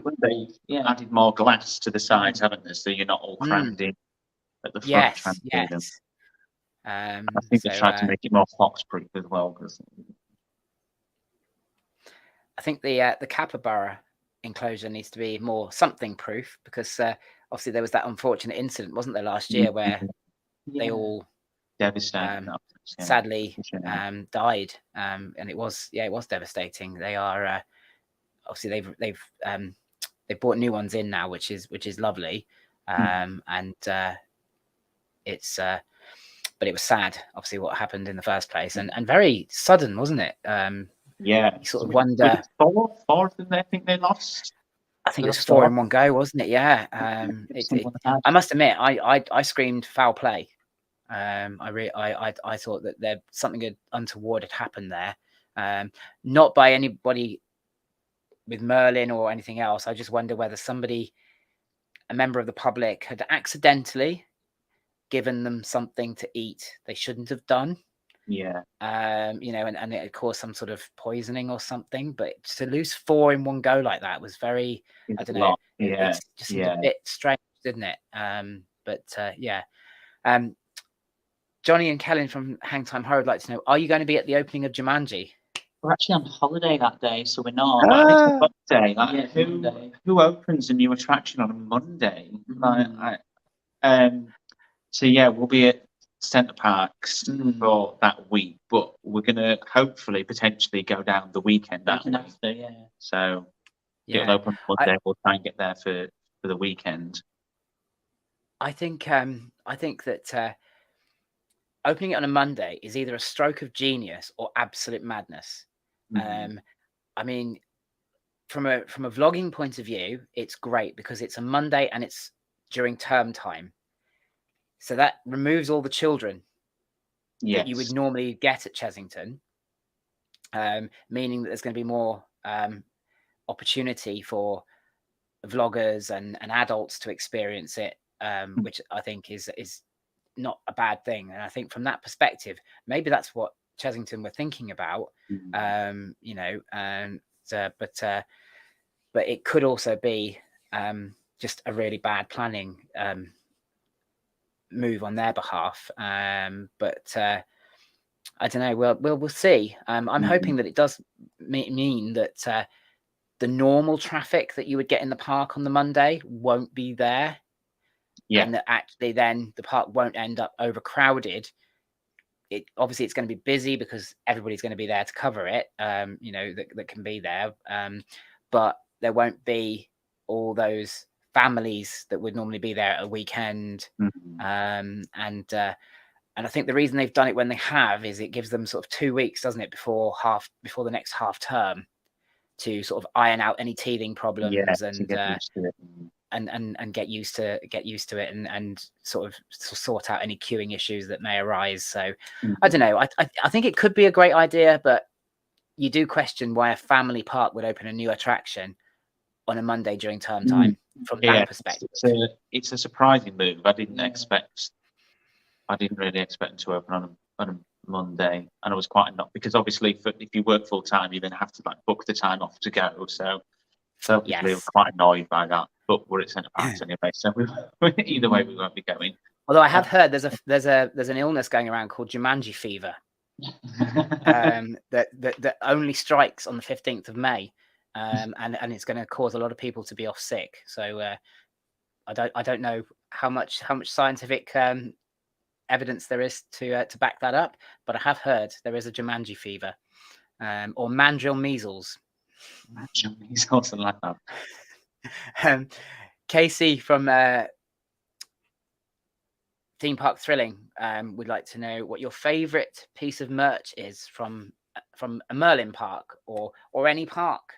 They added more glass to the sides, haven't they? So you're not all crammed in at the front. Yes. I think they tried to make it more fox-proof as well. Because I think the capybara enclosure needs to be more something proof, because obviously there was that unfortunate incident, wasn't there, last year, where they all sadly died, and it was devastating. They are obviously they've brought new ones in now, which is lovely, and it's but it was sad, obviously, what happened in the first place, and very sudden, wasn't it? Yeah, you sort of wonder. Four, didn't they? I think they lost. I think it was 4 in one go, wasn't it? Yeah. I must admit, I screamed foul play. I thought that something untoward had happened there, not by anybody with Merlin or anything else. I just wonder whether a member of the public, had accidentally given them something to eat they shouldn't have done. Yeah. You know, and it caused some sort of poisoning or something. But to lose 4 in one go like that was very, I don't know. It's just seemed a bit strange, didn't it? But yeah. Johnny and Kellen from Hang Time Horror would like to know: are you going to be at the opening of Jumanji? We're actually on holiday that day, so we're not. Who opens a new attraction on a Monday? So yeah, we'll be at Centre Parks for that week, but we're gonna hopefully potentially go down the weekend after. So it'll open Monday. We'll try and get there for the weekend. I think that opening it on a Monday is either a stroke of genius or absolute madness. I mean, from a vlogging point of view, it's great because it's a Monday and it's during term time, so that removes all the children that you would normally get at Chesington, meaning that there's going to be more opportunity for vloggers and adults to experience it, which I think is not a bad thing. And I think from that perspective, maybe that's what Chesington were thinking about, you know, but it could also be just a really bad planning move on their behalf. But I don't know. We'll see. I'm hoping that it does mean that the normal traffic that you would get in the park on the Monday won't be there, and that actually then the park won't end up overcrowded. Obviously it's going to be busy because everybody's going to be there to cover it, that can be there, but there won't be all those families that would normally be there at a weekend. And I think the reason they've done it when they have is it gives them sort of 2 weeks, doesn't it, before the next half term, to sort of iron out any teething problems and get used to it, and sort of sort out any queuing issues that may arise. So I don't know. I think it could be a great idea, but you do question why a family park would open a new attraction on a Monday during term time from that perspective. It's a surprising move. I didn't really expect them to open on a Monday, and I was quite not, because obviously if you work full time, you're going to have to book the time off to go. So obviously I was quite annoyed by that, but we're at Centre Parks anyway, so either way we won't be going. Although I have heard there's an illness going around called Jumanji fever, that only strikes on the 15th of May, and it's going to cause a lot of people to be off sick. So I don't know how much scientific evidence there is to back that up, but I have heard there is a Jumanji fever, or mandrill measles. Mandrill measles, something like that. Casey from Theme Park Thrilling would like to know what your favourite piece of merch is from a Merlin park or any park.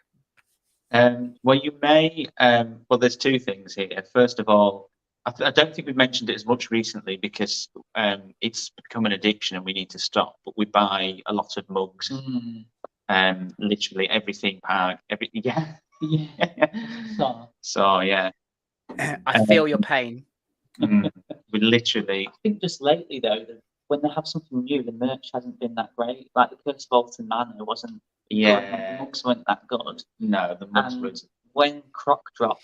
Well, you may. Well, there's two things here. First of all, I don't think we've mentioned it as much recently because it's become an addiction and we need to stop. But we buy a lot of mugs. Literally every theme park. So yeah. I feel your pain. We literally. I think just lately though, when they have something new, the merch hasn't been that great. Like the Curse of Alton Manor wasn't. Yeah. The mugs weren't that good. No, the mugs was. When Croc Drop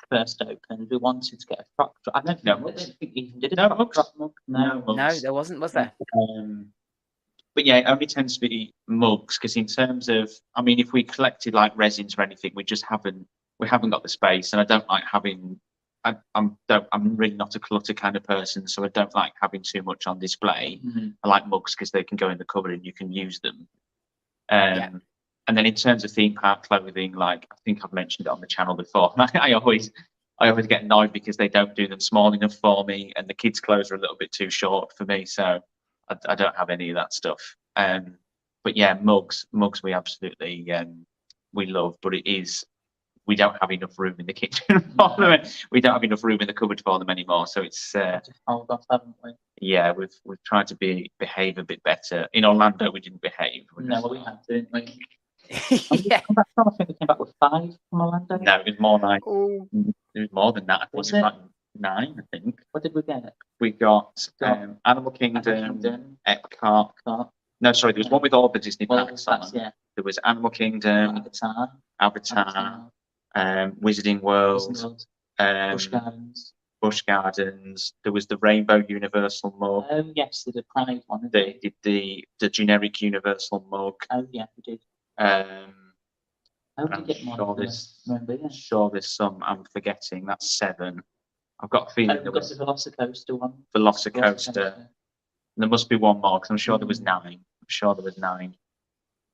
first opened, we wanted to get a Croc Drop. I don't think even did a Croc Drop mug. No, there wasn't, was there? But yeah, it only tends to be mugs because in terms of, I mean, if we collected like resins or anything, we haven't got the space, and I don't like having. I'm really not a clutter kind of person, so I don't like having too much on display. I like mugs because they can go in the cupboard and you can use them. And then in terms of theme park clothing, like I think I've mentioned it on the channel before, I always get annoyed because they don't do them small enough for me, and the kids' clothes are a little bit too short for me, so I don't have any of that stuff. But yeah, mugs we absolutely we love, but we don't have enough room in the kitchen for them. We don't have enough room in the cupboard for them anymore, so it's hold off, haven't we? Yeah, we've tried to behave a bit better. In Orlando, we didn't behave. No, we had to, didn't we? Yeah. I think we came back with 5 from Orlando. No, it was more like it was more than that. I think Was it was it? like 9. I think What did we get? we got Animal Kingdom, Epcot. No, sorry, there was one with all the Disney parks on. Yeah. There was Animal Kingdom, Avatar, Wizarding World, Busch Gardens. There was the Rainbow Universal mug. Oh yes, the Pride one. They did the generic Universal mug. Oh yeah, we did. I'm sure there's some I'm forgetting. That's 7. I've got a feeling there was the Velocicoaster one. Velocicoaster. There must be one more because I'm sure there was 9.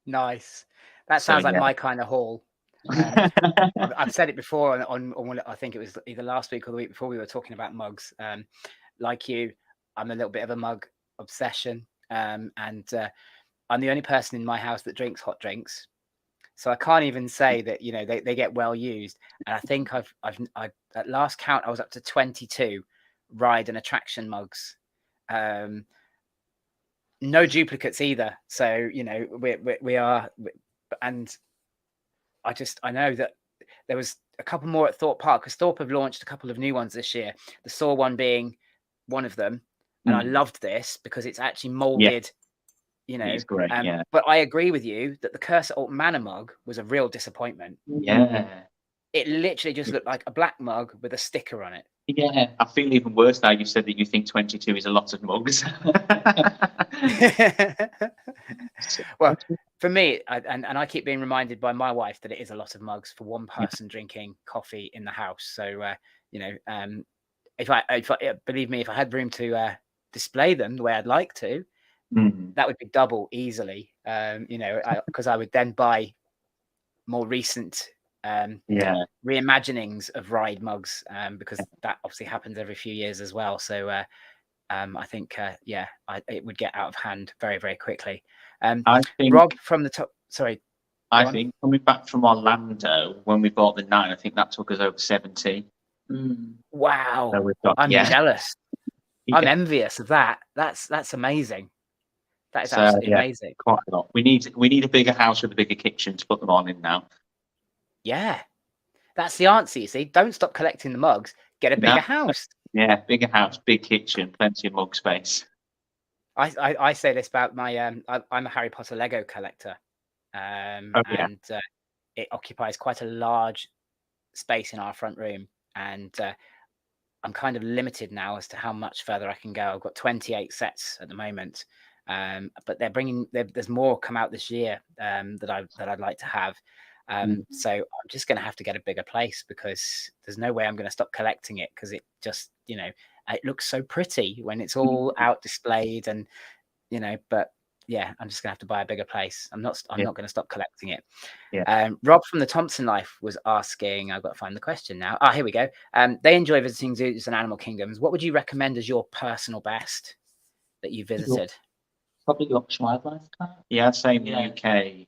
Nice. That sounds like my kind of haul. I've said it before on I think it was either last week or the week before, we were talking about mugs. Like you, I'm a little bit of a mug obsession, and I'm the only person in my house that drinks hot drinks, so I can't even say that they get well used. And I think I've at last count I was up to 22 ride and attraction mugs. No duplicates either, so we are, and I know that there was a couple more at Thorpe Park, because Thorpe have launched a couple of new ones this year, the Saw one being one of them. And I loved this because it's actually molded. It's great. But I agree with you that the Curse at Alton Manor mug was a real disappointment. It literally just looked like a black mug with a sticker on it. Yeah. I feel even worse now. You said that you think 22 is a lot of mugs. Well, for me, and I keep being reminded by my wife that it is a lot of mugs for one person drinking coffee in the house. So you know, if I believe me, if I had room to display them the way I'd like to, that would be double easily. You know, because I would then buy more recent reimaginings of ride mugs, because that obviously happens every few years as well. So I think it would get out of hand very, very quickly. I think, Rob from the top, sorry. I think coming back from Orlando when we bought the 9, I think that took us over 70. Wow. So we've got, I'm jealous. I'm envious of that. That's amazing. That is absolutely amazing. Quite a lot. We need a bigger house with a bigger kitchen to put them all in now. Yeah. That's the answer, you see. Don't stop collecting the mugs. Get a bigger house. Yeah, bigger house, big kitchen, plenty of mug space. I say this about my I'm a Harry Potter Lego collector, and it occupies quite a large space in our front room, and I'm kind of limited now as to how much further I can go. I've got 28 sets at the moment, but there's more come out this year that I'd like to have. So I'm just going to have to get a bigger place, because there's no way I'm going to stop collecting it, because it just, you know, it looks so pretty when it's all out displayed, and, you know, but yeah, I'm just gonna have to buy a bigger place. I'm not going to stop collecting it. Rob from the Thompson Life was asking, I've got to find the question now. Here we go. They enjoy visiting zoos and animal kingdoms. What would you recommend as your personal best that you visited? Probably Yorkshire Wildlife Park. Yeah, I'd say in the UK,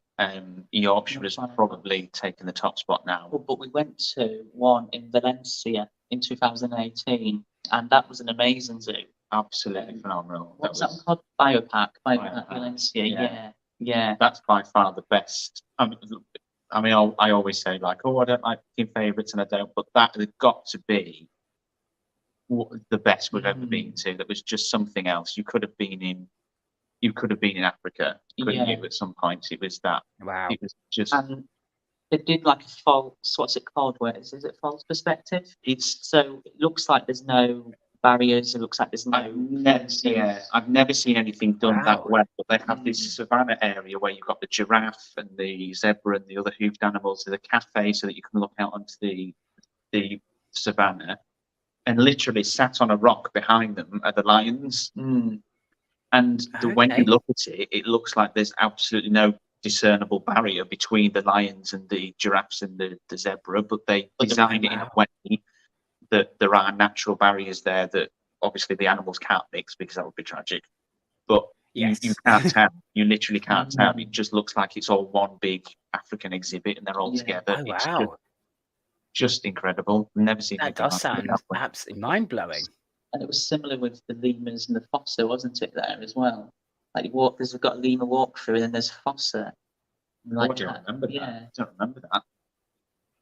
Yorkshire has probably taken the top spot now. Well, but we went to one in Valencia in 2018, and that was an amazing zoo. Absolutely phenomenal. What's that one called? Biopark Valencia. Yeah. That's by far the best. I mean, I always say, like, I don't like picking favourites, and I don't, but that has got to be the best we've ever been to. That was just something else. You could have been in Africa, couldn't you? At some point, it was that. Wow. It was just. And they did like a false. What's it called? Where is it? False perspective. So it looks like there's no barriers. It looks like there's no. I've never seen anything done that well. But they have this savannah area where you've got the giraffe and the zebra and the other hoofed animals. There's a cafe so that you can look out onto the savannah, and literally sat on a rock behind them are the lions. And when you look at it, it looks like there's absolutely no discernible barrier between the lions and the giraffes and the zebra, but they design it in a way that there are natural barriers there that obviously the animals can't mix, because that would be tragic. But you can't tell. You literally can't tell. It just looks like it's all one big African exhibit, and they're all together. Oh, wow. It's just incredible. Never seen that. Does sound absolutely mind-blowing. And it was similar with the lemurs and the fossa, wasn't it, there as well? Like you walk, we've got a lemur walkthrough, and then there's fossa. Like I don't remember that. I don't remember that.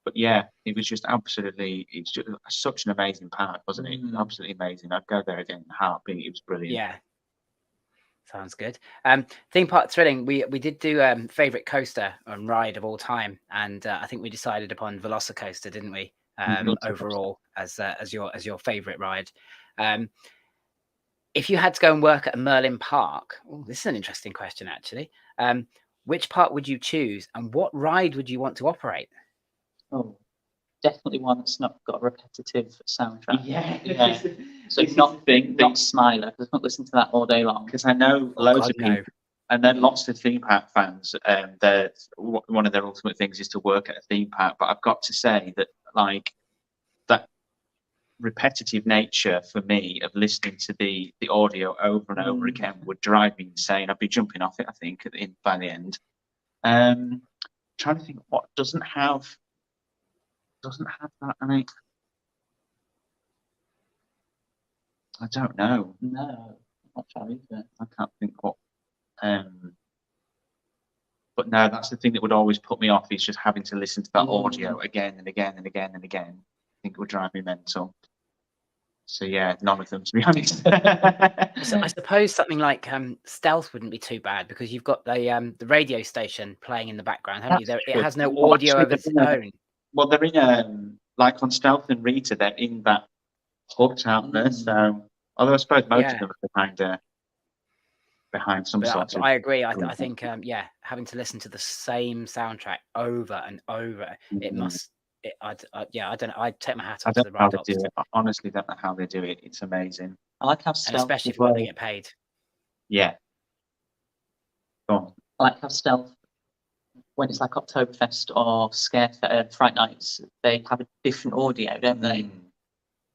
But yeah, it was just absolutely, it's just such an amazing park, wasn't it? Absolutely amazing. I'd go there again in a heartbeat. It was brilliant. Yeah. Sounds good. Theme park thrilling. We did do favorite coaster and ride of all time, and I think we decided upon Velocicoaster, didn't we? Overall, as your favorite ride. If you had to go and work at a Merlin park, this is an interesting question actually. Which park would you choose, and what ride would you want to operate? Oh, definitely one that's not got a repetitive soundtrack. Yeah. So not Smiler, because I can't listen to that all day long. Because I know loads of people, and then lots of theme park fans. One of their ultimate things is to work at a theme park. But I've got to say that, like, that repetitive nature for me of listening to the audio over and over again would drive me insane. I'd be jumping off it, I think, by the end. Trying to think what doesn't have that in it. I don't know. No, not sure either. I can't think what. But no, that's the thing that would always put me off, is just having to listen to that audio again and again and again and again. I think it would drive me mental. So yeah, none of them, to be honest. So I suppose something like Stealth wouldn't be too bad, because you've got the radio station playing in the background, haven't you? It has no audio of its own. Well, they're in like on Stealth and Rita, they're in that hut out there. So, although I suppose most Yeah. of them are behind some sort But of. I agree. I think yeah, having to listen to the same soundtrack over and over, it must. Yeah, I don't know. I'd take my hat I off to don't the know how ride they ops, do it. I honestly don't know how they do it. It's amazing. I like how and Stealth especially as for what they well. get paid. Yeah. Go on. I like how Stealth, when it's like Oktoberfest or Fright Nights, they have a different audio, don't they?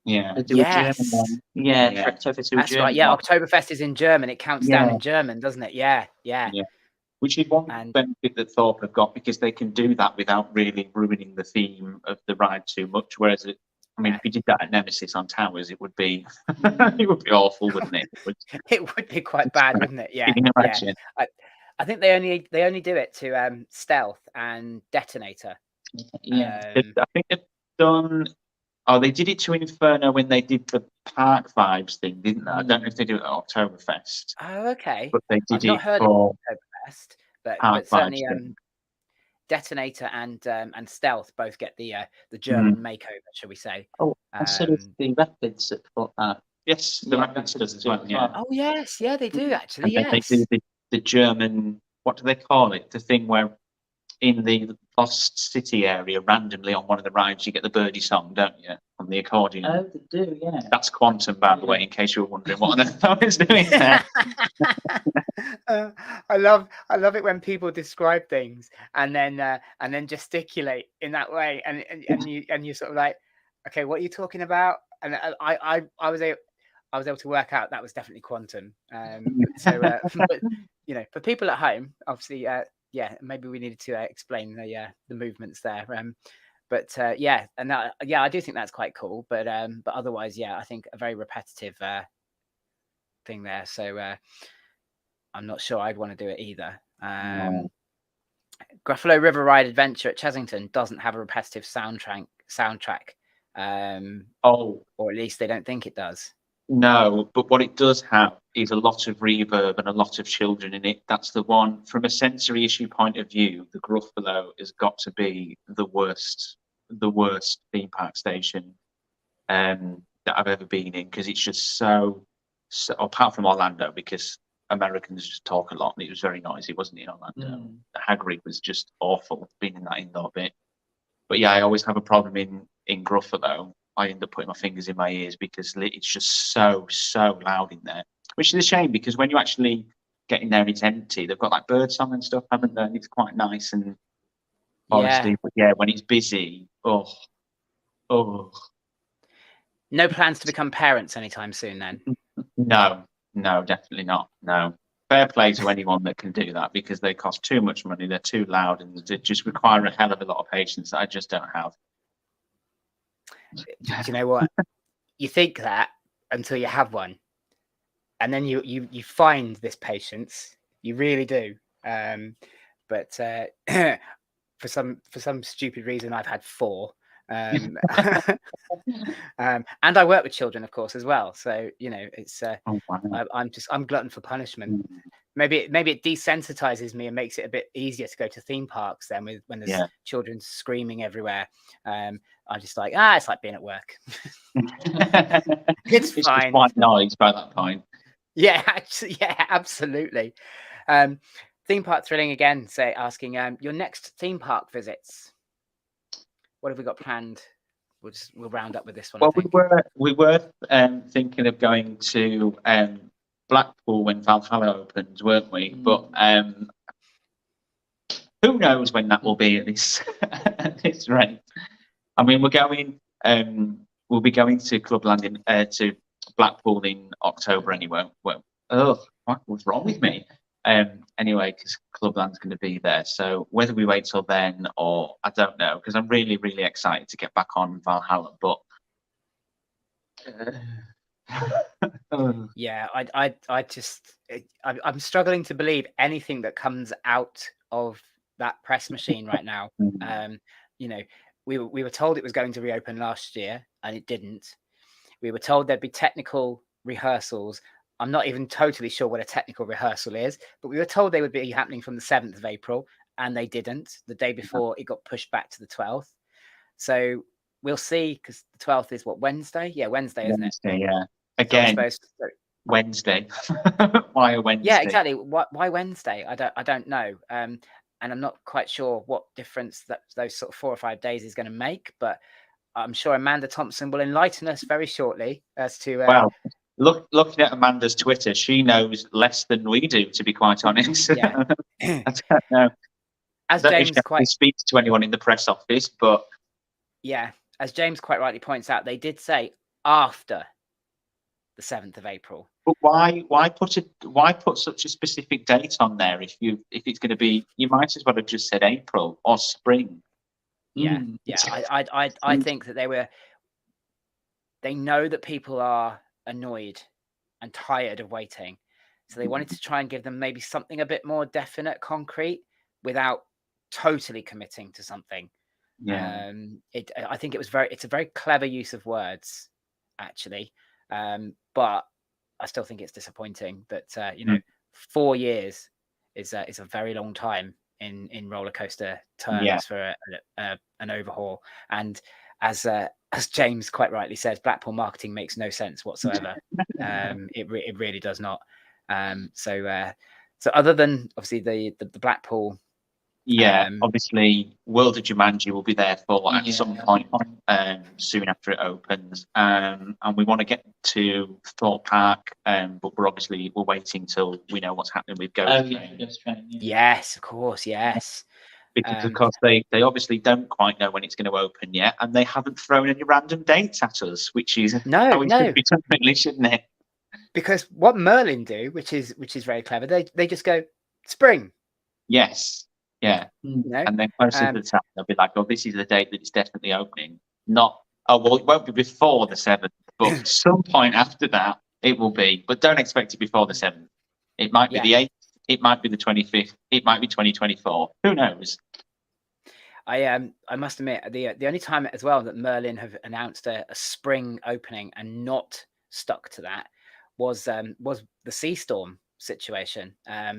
Yeah. They do a German Yes. one. Yeah, Yeah. for Oktoberfest, do a That's German right. Yeah, one. Oktoberfest is in German. It counts down in German, doesn't it? Yeah. Yeah. Which is one And benefit that Thorpe have got, because they can do that without really ruining the theme of the ride too much. Whereas if you did that at Nemesis on Towers, it would be it would be awful, wouldn't it? it would be quite bad, wouldn't it? Yeah. Can you imagine? I think they only do it to Stealth and Detonator. Yeah. I think they've done. Oh, they did it to Inferno when they did the Park Vibes thing, didn't they? I don't know if they do it at Oktoberfest, Oh, okay. but they I've did not it heard for of Oktoberfest, Park but certainly Vibes thing. Detonator and Stealth both get the German makeover, shall we say? Oh, and so does the Rapids at Fort Park. Yes, the Rapids does as well. Yeah. Oh yes, yeah, they do actually. And then Yes. they do the German, what do they call it? The thing where in the Lost City area, randomly on one of the rides, you get the birdie song, don't you? On the accordion. Oh, they do, yeah. That's Quantum, by the way, in case you were wondering what I was doing there. I love it when people describe things and then gesticulate in that way, and you sort of like, okay, what are you talking about? And I was able to work out that was definitely Quantum. But for people at home, obviously, yeah, maybe we needed to explain the movements there. But yeah, and I do think that's quite cool. But otherwise, yeah, I think a very repetitive thing there. So I'm not sure I'd want to do it either. Gruffalo River Ride Adventure at Chesington doesn't have a repetitive soundtrack. Or at least they don't think it does. No, but what it does have is a lot of reverb and a lot of children in it. That's the one. From a sensory issue point of view, the Gruffalo has got to be the worst theme park station that I've ever been in, because it's just so apart from Orlando, because Americans just talk a lot and it was very noisy, wasn't it, in Orlando? The Hagrid was just awful being in that indoor bit. But yeah, I always have a problem in Gruffalo. I end up putting my fingers in my ears because it's just so loud in there, which is a shame, because when you actually get in there and it's empty, they've got like birdsong and stuff, haven't they? And it's quite nice and foresty. Yeah. But yeah, when it's busy, oh. No plans to become parents anytime soon, then? No, definitely not. No. Fair play to anyone that can do that, because they cost too much money, they're too loud, and they just require a hell of a lot of patience that I just don't have. Do you know what? You think that until you have one, and then you find this patience. You really do. But for some stupid reason, I've had 4. And I work with children, of course, as well. So it's I'm glutton for punishment. Maybe it desensitizes me and makes it a bit easier to go to theme parks then, when there's children screaming everywhere. I'm just like, it's like being at work. It's fine. Just white noise by that point. Yeah, actually, yeah, absolutely. Theme park thrilling again. Asking your next theme park visits. What have we got planned? We'll round up with this one. Well, I think. we were thinking of going to Blackpool when Valhalla opens, weren't we? But who knows when that will be at this rate. I mean, we'll be going to Clubland to Blackpool in October anyway. Well, what's wrong with me? Anyway, because Clubland's going to be there. So whether we wait till then or I don't know, because I'm really, really excited to get back on Valhalla. But yeah, I'm struggling to believe anything that comes out of that press machine right now. We were told it was going to reopen last year and it didn't. We were told there'd be technical rehearsals. I'm not even totally sure what a technical rehearsal is, but we were told they would be happening from the 7th of April, and they didn't. The day before, it got pushed back to the 12th. So we'll see, because the 12th is what, Wednesday? Yeah, Wednesday, isn't it? Wednesday, yeah. So Again, we're supposed to, Wednesday. Why a Wednesday? yeah, exactly. Why Wednesday? I don't know. And I'm not quite sure what difference that those sort of 4 or 5 days is going to make, but I'm sure Amanda Thompson will enlighten us very shortly as to. Well, looking at Amanda's Twitter, she knows less than we do, to be quite honest. Yeah. I don't know. As I don't know if James she quite speaks to anyone in the press office, but yeah, as James quite rightly points out, they did say after the 7th of April. but why put such a specific date on there if it's going to be? You might as well have just said April or spring. Yeah, yeah. I think that they know that people are annoyed and tired of waiting, so they wanted to try and give them maybe something a bit more definite, concrete, without totally committing to something. Yeah. I think it's a very clever use of words, actually, but I still think it's disappointing that 4 years is a very long time in roller coaster terms for an overhaul. And as James quite rightly says, Blackpool marketing makes no sense whatsoever. It really does not. So other than obviously the Blackpool. Yeah, obviously, World of Jumanji will be there for at some point soon after it opens, and we want to get to Thorpe Park, but we're waiting till we know what's happening with Ghost Train. Ghost Train. Yes, of course, yes. Because of course they obviously don't quite know when it's going to open yet, and they haven't thrown any random dates at us, which is how it should be done, really, shouldn't it? Because what Merlin do, which is very clever, they just go spring. Yes. Yeah, and then closer to the time, they'll be like, "Oh, this is the date that it's definitely opening." Not, "Oh, well, it won't be before the 7th, but some point after that it will be." But don't expect it before the 7th. It might be the 8th. It might be the 25th. It might be 2024. Who knows? I must admit, the only time as well that Merlin have announced a spring opening and not stuck to that was the Sea Storm situation.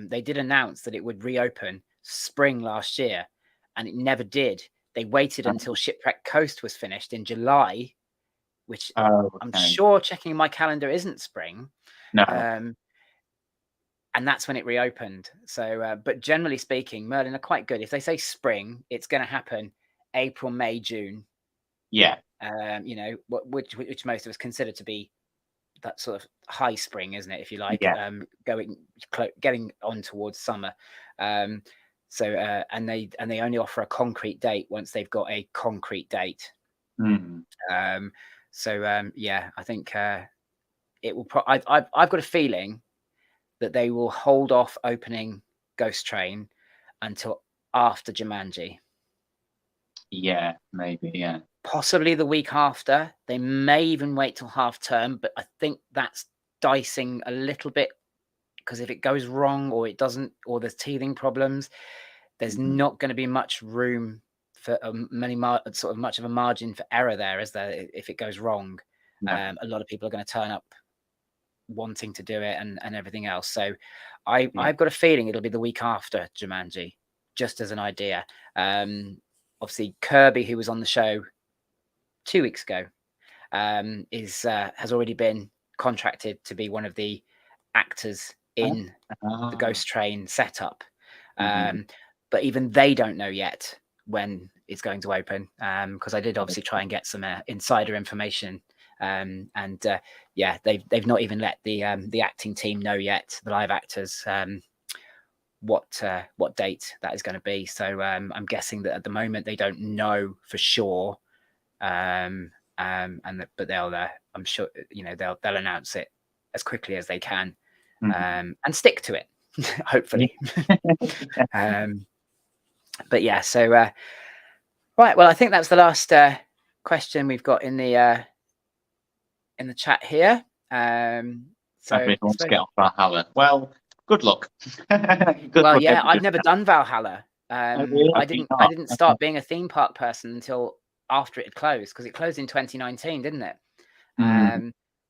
They did announce that it would reopen spring last year, and it never did. They waited until Shipwreck Coast was finished in July, which I'm sure, checking my calendar, isn't spring. No. And that's when it reopened. So, but generally speaking, Merlin are quite good. If they say spring, it's going to happen April, May, June. Yeah. Which most of us consider to be that sort of high spring, isn't it? If you like, yeah. Getting on towards summer. So and they only offer a concrete date once they've got a concrete date. I think it will. I've got a feeling that they will hold off opening Ghost Train until after Jumanji. Yeah, maybe. Yeah, possibly the week after. They may even wait till half term, but I think that's dicing a little bit, because if it goes wrong or it doesn't, or there's teething problems, there's not going to be much room for much of a margin for error there, is there? If it goes wrong, a lot of people are going to turn up wanting to do it and everything else. So I've got a feeling it'll be the week after Jumanji, just as an idea. Obviously Kirby, who was on the show 2 weeks ago, has already been contracted to be one of the actors in the Ghost Train setup. But even they don't know yet when it's going to open, because I did obviously try and get some insider information, they've not even let the acting team know yet, the live actors, what date that is going to be. So I'm guessing that at the moment they don't know for sure, but I'm sure they'll announce it as quickly as they can, and stick to it, hopefully. But yeah, so right, well, I think that's the last question we've got in the chat here. So everyone wants to get off Valhalla. Well, good luck. I've never done Valhalla. Really? I didn't start being a theme park person until after it had closed, because it closed in 2019, didn't it?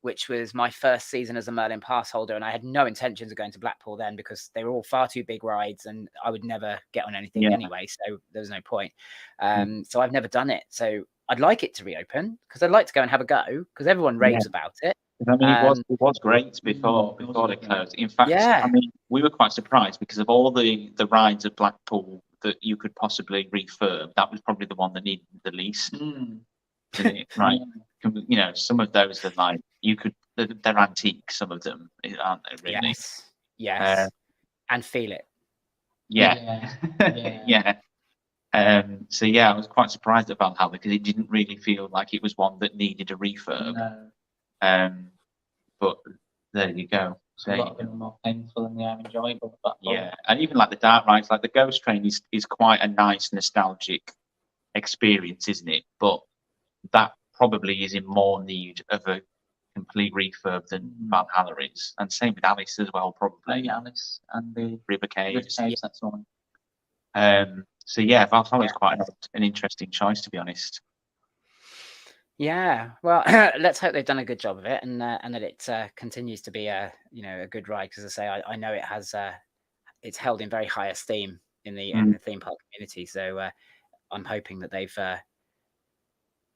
Which was my first season as a Merlin pass holder, and I had no intentions of going to Blackpool then, because they were all far too big rides and I would never get on anything anyway, so there was no point. So I've never done it. So I'd like it to reopen because I'd like to go and have a go because everyone raves about it. I mean, it was great before they closed. In fact, I mean, we were quite surprised because of all the rides at Blackpool that you could possibly refurb, that was probably the one that needed the least. Isn't it? Right? You know, some of those are like they're antique. Some of them, aren't they? Really? Yes. And feel it. Yeah. So yeah, I was quite surprised at Valhalla because it didn't really feel like it was one that needed a refurb. No. But there you go. A lot of them are more painful than they are enjoyable. But and even like the dark rides, like the Ghost Train is quite a nice nostalgic experience, isn't it? But that probably is in more need of a complete refurb than Valhalla is, and same with Alice as well, probably. Alice and the River Caves. That's one. So yeah, Valhalla is quite an interesting choice, to be honest. Yeah, well, let's hope they've done a good job of it, and that it continues to be a good ride. Because I say, I know it has it's held in very high esteem in the theme park community. So I'm hoping that they've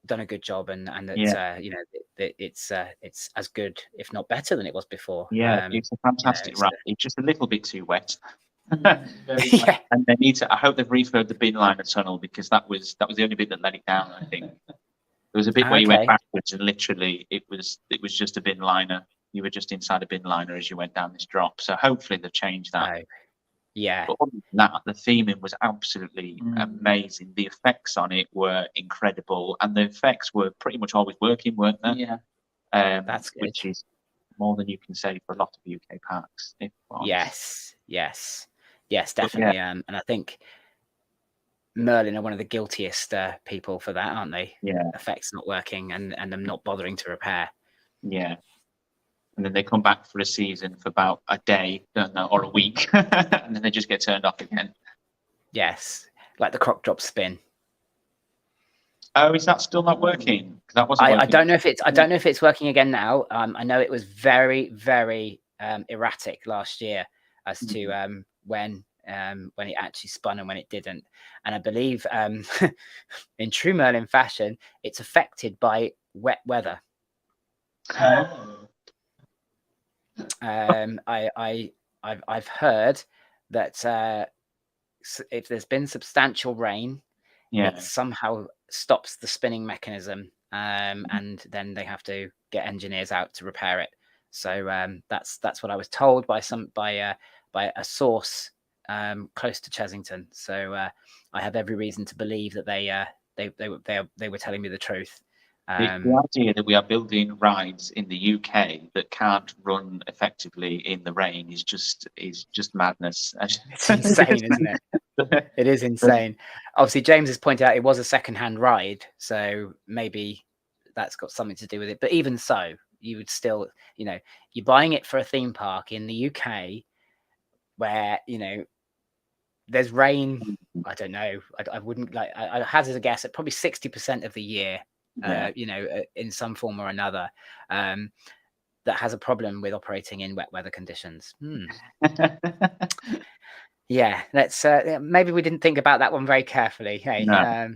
done a good job, and that it's as good, if not better, than it was before. Yeah, it's a fantastic ride. It's just a little bit too wet. Yeah. And they need to. I hope they've refurbed the bin liner tunnel because that was the only bit that let it down. I think there was a bit where you went backwards and literally it was just a bin liner. You were just inside a bin liner as you went down this drop. So hopefully they've changed that. Oh, yeah. But other than that, the theming was absolutely amazing. The effects on it were incredible, and the effects were pretty much always working, weren't they? Yeah. That's good. Which is more than you can say for a lot of UK parks. Yes, definitely. And I think Merlin are one of the guiltiest people for that, aren't they? Yeah. Effects not working and them not bothering to repair. Yeah. And then they come back for a season for about a day, don't they, or a week, and then they just get turned off again. Yes, like the croc drop spin. Oh, is that still not working? That wasn't. I don't know if it's working again now. I know it was very, very erratic last year as to when it actually spun and when it didn't. And I believe in true Merlin fashion, it's affected by wet weather. I've heard that if there's been substantial rain, it somehow stops the spinning mechanism, and then they have to get engineers out to repair it. So that's what I was told by a source close to Chesington. So I have every reason to believe that they were telling me the truth. The idea that we are building rides in the UK that can't run effectively in the rain is just madness. It's insane, isn't it? It is insane. Obviously, James has pointed out it was a second-hand ride, so maybe that's got something to do with it. But even so, you would still, you're buying it for a theme park in the UK where, there's rain. I don't know. I wouldn't I hazard a guess at probably 60% of the year. In some form or another, that has a problem with operating in wet weather conditions. Yeah, let's maybe we didn't think about that one very carefully. Hey,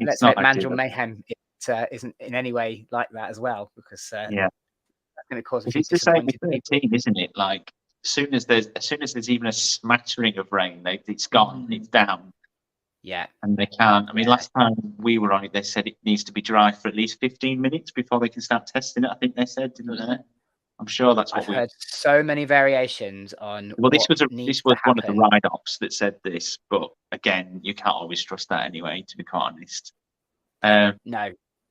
let's hope Mandrill Mayhem isn't in any way like that as well, because that's going to cause a few disappointed people, isn't it? Like as soon as there's even a smattering of rain, it's gone, it's down. Yeah. And they can't. I mean, last time we were on it, they said it needs to be dry for at least 15 minutes before they can start testing it. I think they said, didn't they? I'm sure that's what I've heard so many variations on. Well, this was one of the ride ops that said this, but again, you can't always trust that anyway, to be quite honest. No.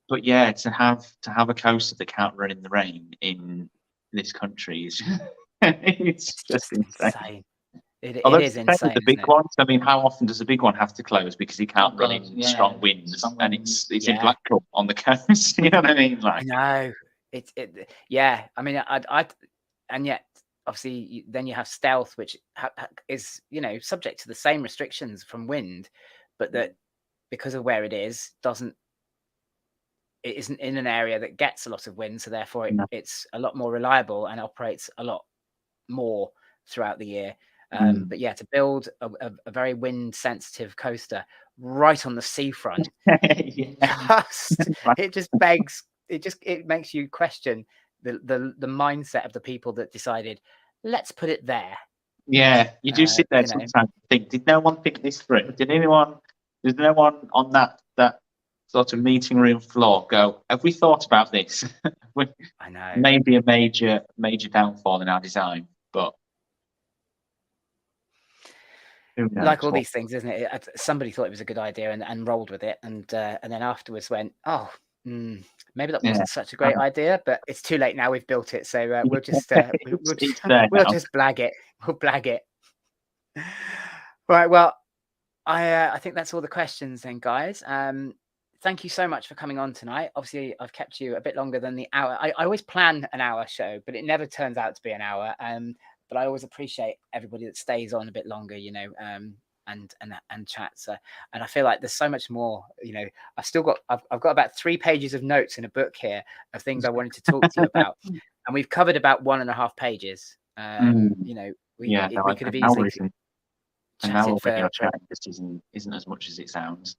But yeah, to have a coaster that can't run in the rain in this country is it's just insane. It is insane. The big ones. I mean, how often does a big one have to close because he can't run in strong winds? And it's in Blackpool on the coast. You know what I mean? Like, I know. Yeah. I mean, and yet, obviously, then you have Stealth, which is subject to the same restrictions from wind, but that because of where it isn't in an area that gets a lot of wind, so therefore it's a lot more reliable and operates a lot more throughout the year. But yeah, to build a very wind sensitive coaster right on the seafront. Yeah. It makes you question the mindset of the people that decided, let's put it there. Yeah, you do sit there You know. sometimes and think, did no one think this through? Did no one on that sort of meeting room floor go, have we thought about this? I know. Maybe a major downfall in our design, but who knows Like all what- these things, isn't it? Somebody thought it was a good idea and rolled with it, and then afterwards went, oh, maybe that wasn't such a great idea, but it's too late now. We've built it, so we'll just It's there we'll now. just blag it. We'll blag it. Right. Well, I think that's all the questions then, guys. Thank you so much for coming on tonight. Obviously, I've kept you a bit longer than the hour. I always plan an hour show, but it never turns out to be an hour. But I always appreciate everybody that stays on a bit longer, you know, and chats. And I feel like there's so much more. You know, I've got about 3 pages of notes in a book here of things I wanted to talk to you about, and we've covered about 1.5 pages. You know, we could have easily an hour chatted when for you're chatting just isn't as much as it sounds.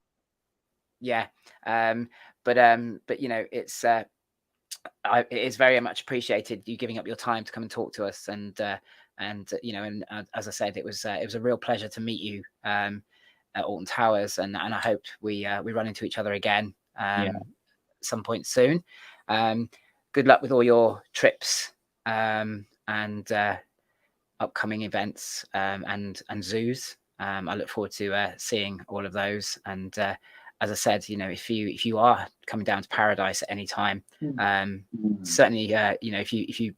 yeah. But you know, it is very much appreciated you giving up your time to come and talk to us, and you know, and as I said, it was a real pleasure to meet you at Alton Towers, and I hope we run into each other again at some point soon. Good luck with all your trips and upcoming events and zoos. I look forward to seeing all of those, and as I said, you know, if you are coming down to Paradise at any time, certainly, you know, if you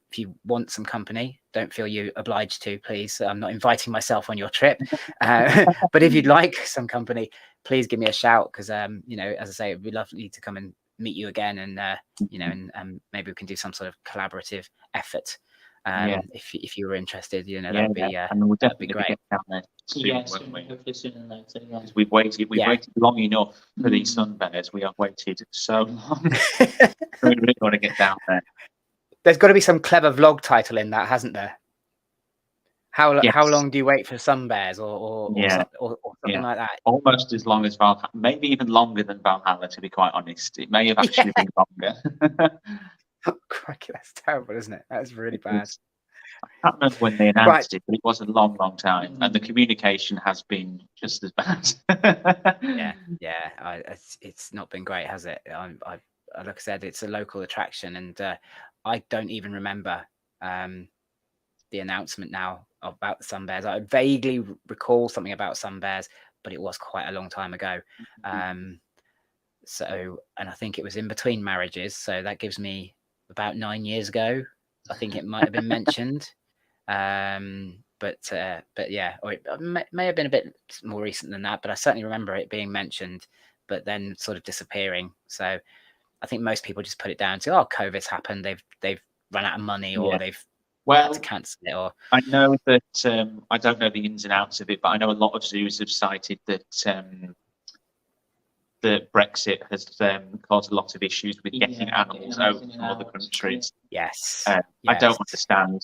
want some company, don't feel you obliged to, please. I'm not inviting myself on your trip, but if you'd like some company, please give me a shout, because you know, as I say, it'd be lovely to come and meet you again, and you know, and maybe we can do some sort of collaborative effort. If you were interested, you know, that'd be great. Down there soon, Yes, won't we? hopefully sooner than later. Yeah. We've waited long enough for these sun bears. We have waited so long. We really want to get down there. There's got to be some clever vlog title in that, hasn't there? How long do you wait for sun bears, or something like that? Almost as long as Valhalla, maybe even longer than Valhalla, to be quite honest. It may have actually been longer. Oh, crikey, that's terrible, isn't it? That's really bad. I can't remember when they announced it, but it was a long time, and the communication has been just as bad. It's not been great, has it? Like I said, it's a local attraction, and I don't even remember the announcement now about the sun bears. I vaguely recall something about sun bears, but it was quite a long time ago. So, and I think it was in between marriages, so that gives me about 9 years ago. I think it might have been mentioned, but yeah, or it may have been a bit more recent than that. But I certainly remember it being mentioned, but then sort of disappearing. So I think most people just put it down to, oh, COVID's happened. They've run out of money, or they've had to cancel it. Or I know that I don't know the ins and outs of it, but I know a lot of zoos have cited that that Brexit has caused a lot of issues with getting animals out from other countries. Yes. I don't understand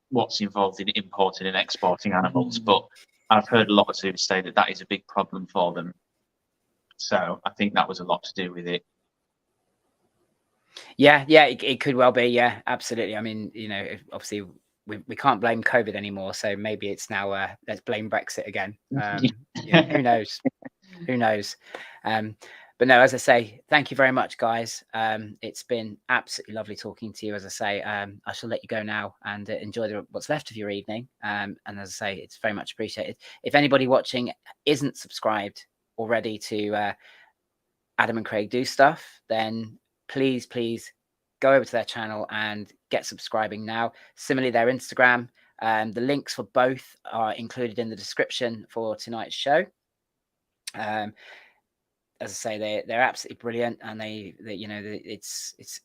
what's involved in importing and exporting animals, but I've heard a lot of zoos say that is a big problem for them. So I think that was a lot to do with it. Yeah, it could well be. Yeah, absolutely. I mean, you know, obviously we can't blame COVID anymore, so maybe it's now let's blame Brexit again. Yeah, who knows? Who knows? But no, as I say, thank you very much, guys. It's been absolutely lovely talking to you. As I say, I shall let you go now and enjoy what's left of your evening. And as I say, it's very much appreciated. If anybody watching isn't subscribed already to Adam and Craig Do Stuff, then please go over to their channel and get subscribing now. Similarly, their Instagram. The links for both are included in the description for tonight's show. As I say, they're absolutely brilliant, and they you know, it's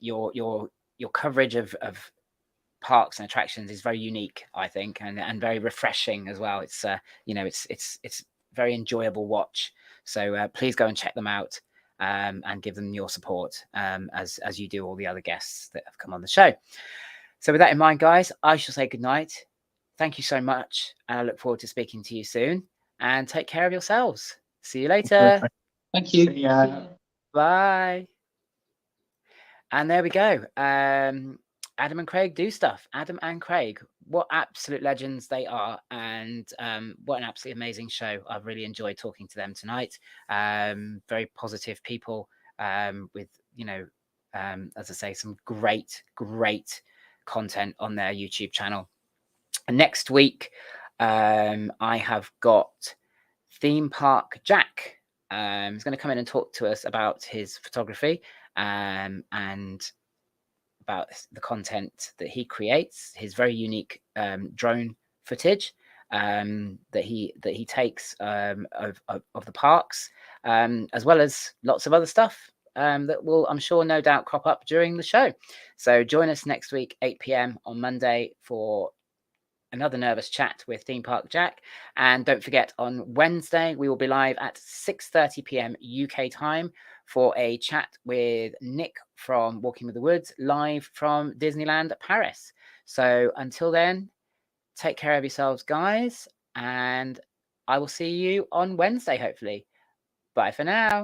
your coverage of parks and attractions is very unique, I think, and very refreshing as well. It's you know, it's very enjoyable watch. So please go and check them out and give them your support as you do all the other guests that have come on the show. So with that in mind, guys, I shall say good night. Thank you so much, and I look forward to speaking to you soon. And take care of yourselves. See you later. Thank you. See ya. Bye. And there we go. Adam and Craig do stuff. Adam and Craig, what absolute legends they are, and what an absolutely amazing show. I've really enjoyed talking to them tonight. Very positive people, with, you know, as I say, some great content on their YouTube channel. And next week, I have got Theme Park Jack. He's going to come in and talk to us about his photography, and about the content that he creates, his very unique drone footage that he takes of the parks, as well as lots of other stuff that will, I'm sure, no doubt crop up during the show. So join us next week, 8 p.m. on Monday, for another nervous chat with Theme Park Jack. And don't forget, on Wednesday we will be live at 6:30 p.m. UK time for a chat with Nick from Walking with the Woods, live from Disneyland Paris. So until then, take care of yourselves, guys, and I will see you on Wednesday, hopefully. Bye for now.